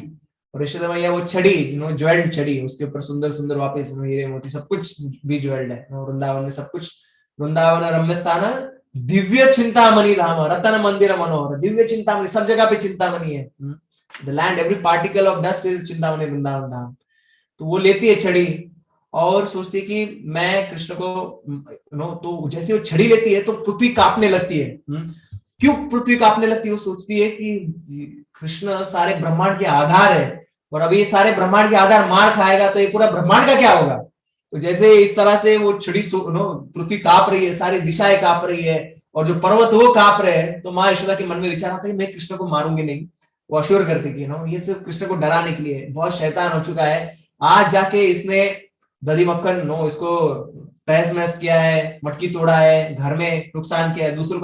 और यशोदा मैया वो छड़ी, ज्वेल्ड छड़ी, उसके ऊपर सुंदर सुंदर वापस हीरे मोती सब कुछ भी ज्वेल्ड है। वृंदावन में सब कुछ, वृंदावन रम्य स्थान दिव्य चिंतामणि धाम, रतन मंदिर मनोहर, दिव्य चिंतामणि, सब जगह पे चिंतामणि है। The land every particle of dust is chintamani Vrindavan Dham. तो वो लेती है छड़ी और सोचती है कि मैं कृष्ण को तो जैसे वो छड़ी लेती है तो पृथ्वी कांपने लगती है। क्यों पृथ्वी कांपने लगती है? वो सोचती है कि कृष्ण सारे ब्रह्मांड के आधार है और अभी ये सारे ब्रह्मांड के आधार मार खाएगा तो ये पूरा ब्रह्मांड का क्या होगा। तो जैसे इस तरह से वो छड़ी पृथ्वी कांप रही है, सारी दिशाएं कांप रही है और जो पर्वत वो कांप रहे हैं, तो माँ यशोदा के मन में विचार आता है मैं कृष्ण को मारूंगी नहीं। वो अश्योर करती कि ये सिर्फ कृष्ण को डराने के लिए, बहुत शैतान हो चुका है। आज जाके इसने दधी मक्खन इसको तहस महस किया है, मटकी तोड़ा है, घर में नुकसान किया है, दूसरों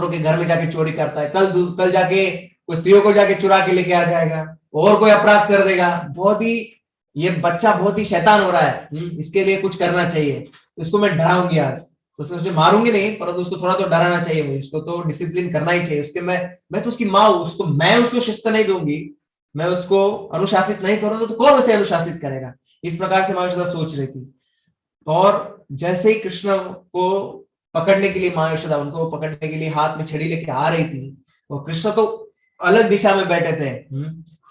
के घर में जाके चोरी करता है, कल जाके कोई स्त्रियों को जाके चुरा के लेके आ जाएगा और कोई अपराध कर देगा। बहुत ही ये बच्चा बहुत ही शैतान हो रहा है, इसके लिए कुछ करना चाहिए, तो इसको मैं डराऊंगी आज। तो उसने मुझे मारूंगी नहीं, परंतु उसको थोड़ा तो डराना चाहिए, मुझे उसको तो डिसिप्लिन करना ही चाहिए। उसके मैं तो उसकी माँ हूं, मैं उसको शिस्त नहीं दूंगी, मैं उसको अनुशासित नहीं करूंगा तो कौन उसे अनुशासित करेगा। इस प्रकार से माँ यशोदा सोच रही थी। और जैसे ही कृष्ण को पकड़ने के लिए माँ यशोदा उनको पकड़ने के लिए हाथ में छड़ी लेके आ रही थी, और कृष्ण तो अलग दिशा में बैठे थे,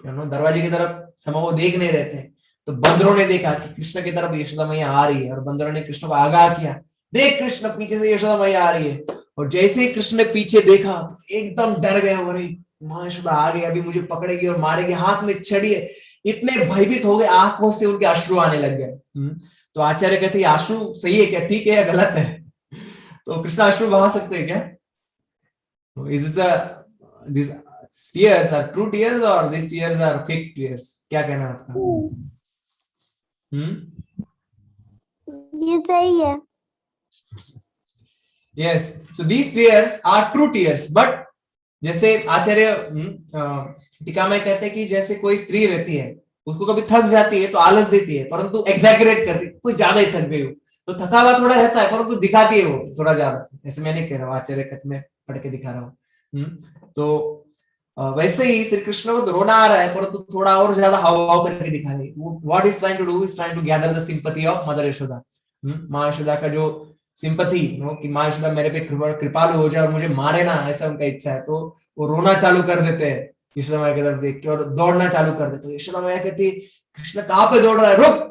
दरवाजे की तरफ समय वो देख नहीं रहे थे। तो बंदरों ने देखा कि कृष्ण की तरफ यशोदा मैया आ रही है और बंदरों ने कृष्ण को आगाह किया, देख कृष्ण पीछे से यशोदा मैया आ रही है। और जैसे ही कृष्ण ने पीछे देखा एकदम डर गया, अरे माँ यशोदा आ गई, अभी मुझे पकड़ेगी और मारेगी, हाथ में छड़ी है। इतने भयभीत हो गए, आंखों से उनके अश्रु आने लग गए। तो आचार्य कहते हैं अश्रु सही है क्या, ठीक है या गलत है? तो कृष्ण अश्रु बहा सकते हैं क्या? These tears are true tears or these tears are fake tears? क्या कहना है आपका? ये सही है। Yes, so these tears are true tears, but जैसे आचार्य टीका में कहते हैं कि जैसे कोई स्त्री रहती है, उसको कभी थक जाती है तो आलस देती है, परंतु एग्जैगरेट करती है, कोई ज्यादा ही थक गई हो तो थका हुआ थोड़ा रहता है, परंतु दिखाती है वो थोड़ा ज्यादा। ऐसे मैं नहीं कह रहा हूँ, आचार्य कहते मैं पढ़ के दिखा रहा हूँ। तो वैसे ही श्री कृष्ण को तो रोना आ रहा है, परंतु थोड़ा और ज्यादा हाव करके दिखा रहे। What is trying to do, is trying to gather the sympathy of mother Yashoda. माँ यशोदा का जो सिंपैथी कि माँ यशोदा मेरे पे कृपालु हो जाए और मुझे मारे ना, ऐसा उनका इच्छा है। तो वो रोना चालू कर देते हैं यशोदा मैया की तरफ देख के और दौड़ना चालू कर देते। यशोदा मैया कहती कृष्ण कहाँ पे दौड़ रहा है, रुक।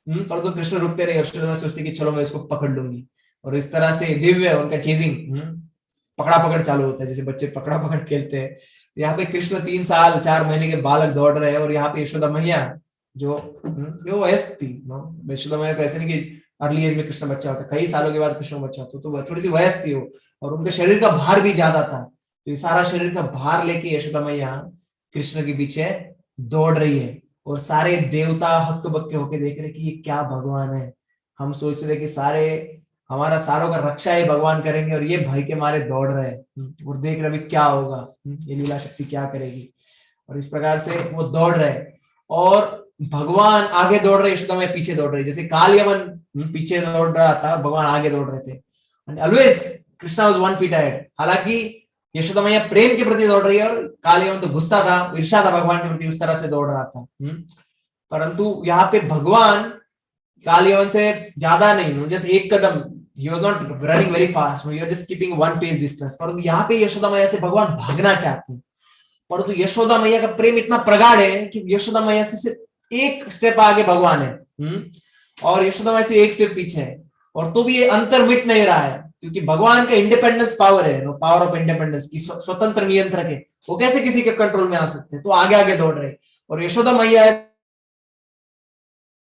परंतु कृष्ण रुकते रहे। यशोदा मैया सोचती कि चलो मैं इसको पकड़ लूंगी, और इस तरह से दिव्य उनका चेजिंग, पकड़ा पकड़ चालू होता है, जैसे बच्चे पकड़ा पकड़ खेलते हैं। यहाँ पे कृष्ण 3 साल 4 महीने के बालक दौड़ रहे हैं, और यहाँ पे यशोदा मैया जो वयस्क थी, यशोदा मैया को ऐसे नहीं कि अर्ली एज में कृष्ण बच्चा होता, कई सालों के बाद कृष्ण बच्चा होता, तो थोड़ी सी वयस्क थी वो, और उनके शरीर का भार भी ज्यादा था। तो ये सारा शरीर का भार लेके यशोदा मैया कृष्ण के पीछे दौड़ रही है, और सारे देवता हक्के बक्के होके देख रहे कि ये क्या भगवान है। हम सोच रहे कि हमारा सारों का रक्षा ही भगवान करेंगे, और ये भय के मारे दौड़ रहे हैं और देख रहे क्या होगा, ये लीला शक्ति क्या करेगी। और इस प्रकार से वो दौड़ रहे, और भगवान आगे दौड़ रहे, यशोदा मैया पीछे दौड़ रही। जैसे काल यमन पीछे दौड़ रहा था, भगवान आगे दौड़ रहे थे। Always Krishna was 1 feet ahead. हालांकि यशोदा मैया प्रेम के प्रति दौड़ रही है, और काल यमन तो गुस्सा था, ईर्ष्या था भगवान के प्रति, उस तरह से दौड़ रहा था। परंतु यहाँ पे भगवान काल यमन से ज्यादा नहीं, जस्ट एक कदम, he was not running very fast, he was just keeping 1 pace distance। परंतु यहाँ पे यशोदा मैया से भगवान भागना चाहते हैं, परंतु यशोदा मैया का प्रेम इतना प्रगाढ़ है कि यशोदा मैया से सिर्फ एक स्टेप आगे भगवान है, और यशोदा मैया से एक स्टेप पीछे है। और तो भी ये अंतर मिट नहीं रहा है, क्योंकि भगवान का इंडिपेंडेंस पावर है, पावर ऑफ इंडिपेंडेंस की, स्वतंत्र नियंत्रक है, वो कैसे किसी के कंट्रोल में आ सकते हैं। तो आगे आगे दौड़ रहे, और यशोदा मैया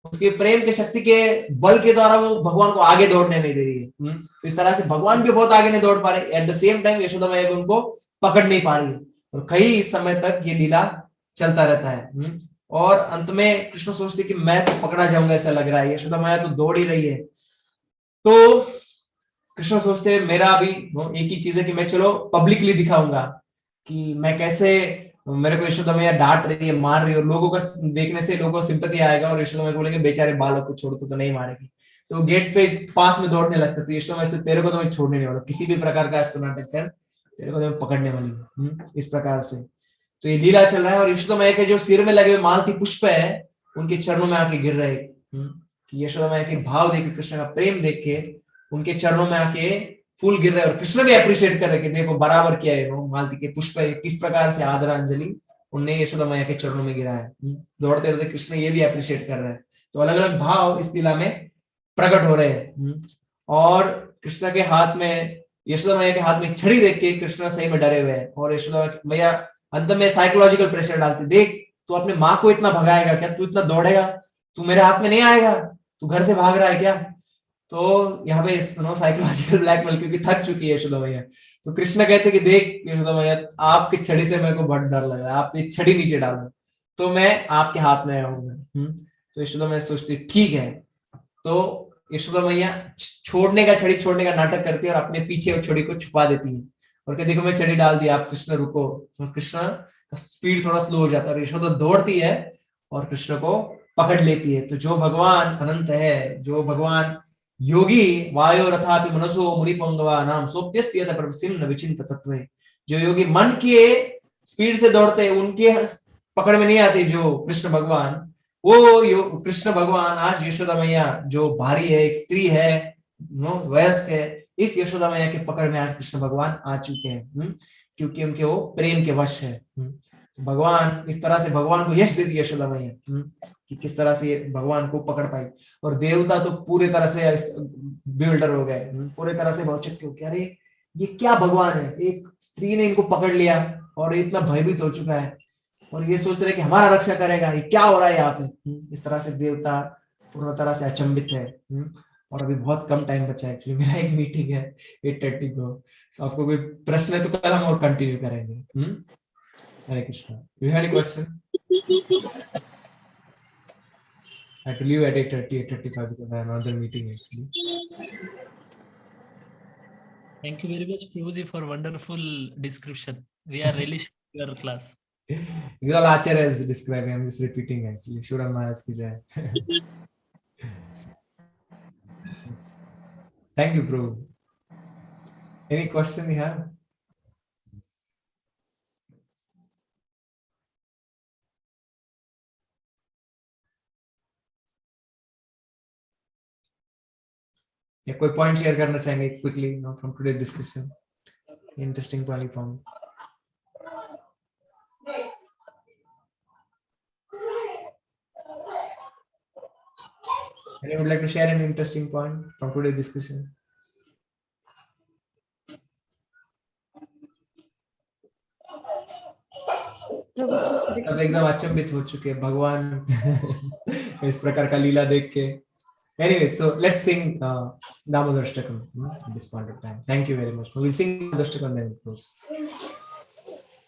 उसके प्रेम के शक्ति के बल के द्वारा वो भगवान को आगे दौड़ने नहीं दे रही है। तो इस तरह से भगवान भी बहुत आगे नहीं दौड़ पा रहे, at the same time Yashoda मैया भी उनको पकड़ नहीं पा रही है, और कई समय तक ये लीला चलता रहता है। और अंत में कृष्ण सोचते कि मैं तो पकड़ा जाऊंगा ऐसा लग रहा है, यशोदा मैया तो दौड़ ही रही है। तो कृष्ण सोचते मेरा अभी एक ही चीज है कि मैं चलो पब्लिकली दिखाऊंगा कि मैं कैसे, मेरे को यशोदा मैया डांट रही है, मार रही है, और लोगों का देखने से लोगों को सिंपैथी आएगा, और यशोदा मैया बोलेंगे बेचारे बालक को छोड़ तो नहीं मारेगी। तो गेट पे पास में दौड़ने लगता, तो यशोदा मैया तेरे को तो मैं छोड़ने नहीं वाला, किसी भी प्रकार का नाटक कर, तेरे को तो मैं पकड़ने वाली हूँ। इस प्रकार से तो ये लीला चल रहा है, और यशोदा मैया के जो सिर में लगे हुए मालती पुष्प है, उनके चरणों में आके गिर रहे। कि यशोदा मैया के भाव देख के, कृष्ण का प्रेम देख के उनके चरणों में आके फूल गिर रहे हैं और कृष्ण भी अप्रिशिएट कर रहे हैं कि देखो बराबर किया है, मालती के पुष्प किस प्रकार से आदरांजलि उनने यशोदा मैया के चरणों में गिरा है। दौड़ते दौड़ते कृष्ण ये भी अप्रिशिएट कर रहा है। तो अलग अलग भाव इस लीला में प्रकट हो रहे हैं। और कृष्ण के हाथ में, यशोदा मैया के हाथ में छड़ी देख के कृष्ण सही में डरे हुए हैं और यशोदा मैया अंत में साइकोलॉजिकल प्रेशर डालती, देख तू अपने माँ को इतना भगाएगा क्या, तू इतना दौड़ेगा, तू मेरे हाथ में नहीं आएगा, तू घर से भाग रहा है क्या। तो यहाँ पे साइकोलॉजिकल ब्लैकमेल, क्योंकि थक चुकी है यशोदा मैया। तो कृष्ण कहते कि देख यशोदा मैया, आपकी छड़ी से मेरे को बहुत डर लग रहा है, आप ये छड़ी नीचे डालो तो मैं आपके हाथ में आऊंगा। तो यशोदा मैया सोचती ठीक है। तो यशोदा मैया छड़ी छोड़ने का नाटक करती है और अपने पीछे छड़ी को छुपा देती है और कहती देखो मैं छड़ी डाल दी, आप कृष्ण रुको। और कृष्ण स्पीड थोड़ा स्लो हो जाता है, यशोदा दौड़ती है और कृष्ण को पकड़ लेती है। तो जो भगवान अनंत है, जो भगवान योगी वायो रथापि मनसो मुनिपंगवा नाम सोप्यस्त्यत प्रवसिम विचिंत तत्व, जो योगी मन के स्पीड से दौड़ते हैं उनके पकड़ में नहीं आते जो कृष्ण भगवान, वो कृष्ण भगवान आज यशोदा मैया जो भारी है, एक स्त्री है, वयस्क है, इस यशोदा मैया के पकड़ में आज कृष्ण भगवान आ चुके हैं, क्योंकि उनके वो प्रेम के वश है। भगवान इस तरह से भगवान को यश देती यशोदा मैया कि किस तरह से भगवान को पकड़ पाई। और देवता तो पूरे तरह से बिल्डर हो गए, पूरे तरह से बहुत चक्के हो गए, अरे ये क्या भगवान है, एक स्त्री ने इनको पकड़ लिया और इतना भयभीत हो चुका है और ये सोच रहे कि हमारा रक्षा करेगा, ये क्या हो रहा है यहाँ पे। इस तरह से देवता पूर्ण तरह से अचंभित है। और अभी बहुत कम टाइम बचा है, एक्चुअली मेरा एक मीटिंग है 8:30 को। तो आपको कोई प्रश्न है तो कल हम और कंटिन्यू करेंगे। हरे Krishna. You have any question? I have to leave at 8:30, 8:35 because I have another meeting actually. Thank you very much, Prabhuji, for wonderful description. We are really your class. Because all Acharya is describing, I'm just repeating actually. Shura Maharaj ki jai. Thank you, Prabhu. Any question you have? या कोई point share करना चाहेंगे quickly from today discussion, interesting point you found? Anyone would like to share an interesting point from today's discussion? अब एकदम अचंभित हो चुके भगवान इस प्रकार का लीला देख के। Anyway, so let's sing Damodar Ashtakam at this point of time. Thank you very much. We'll sing Damodar Ashtakam then, of course.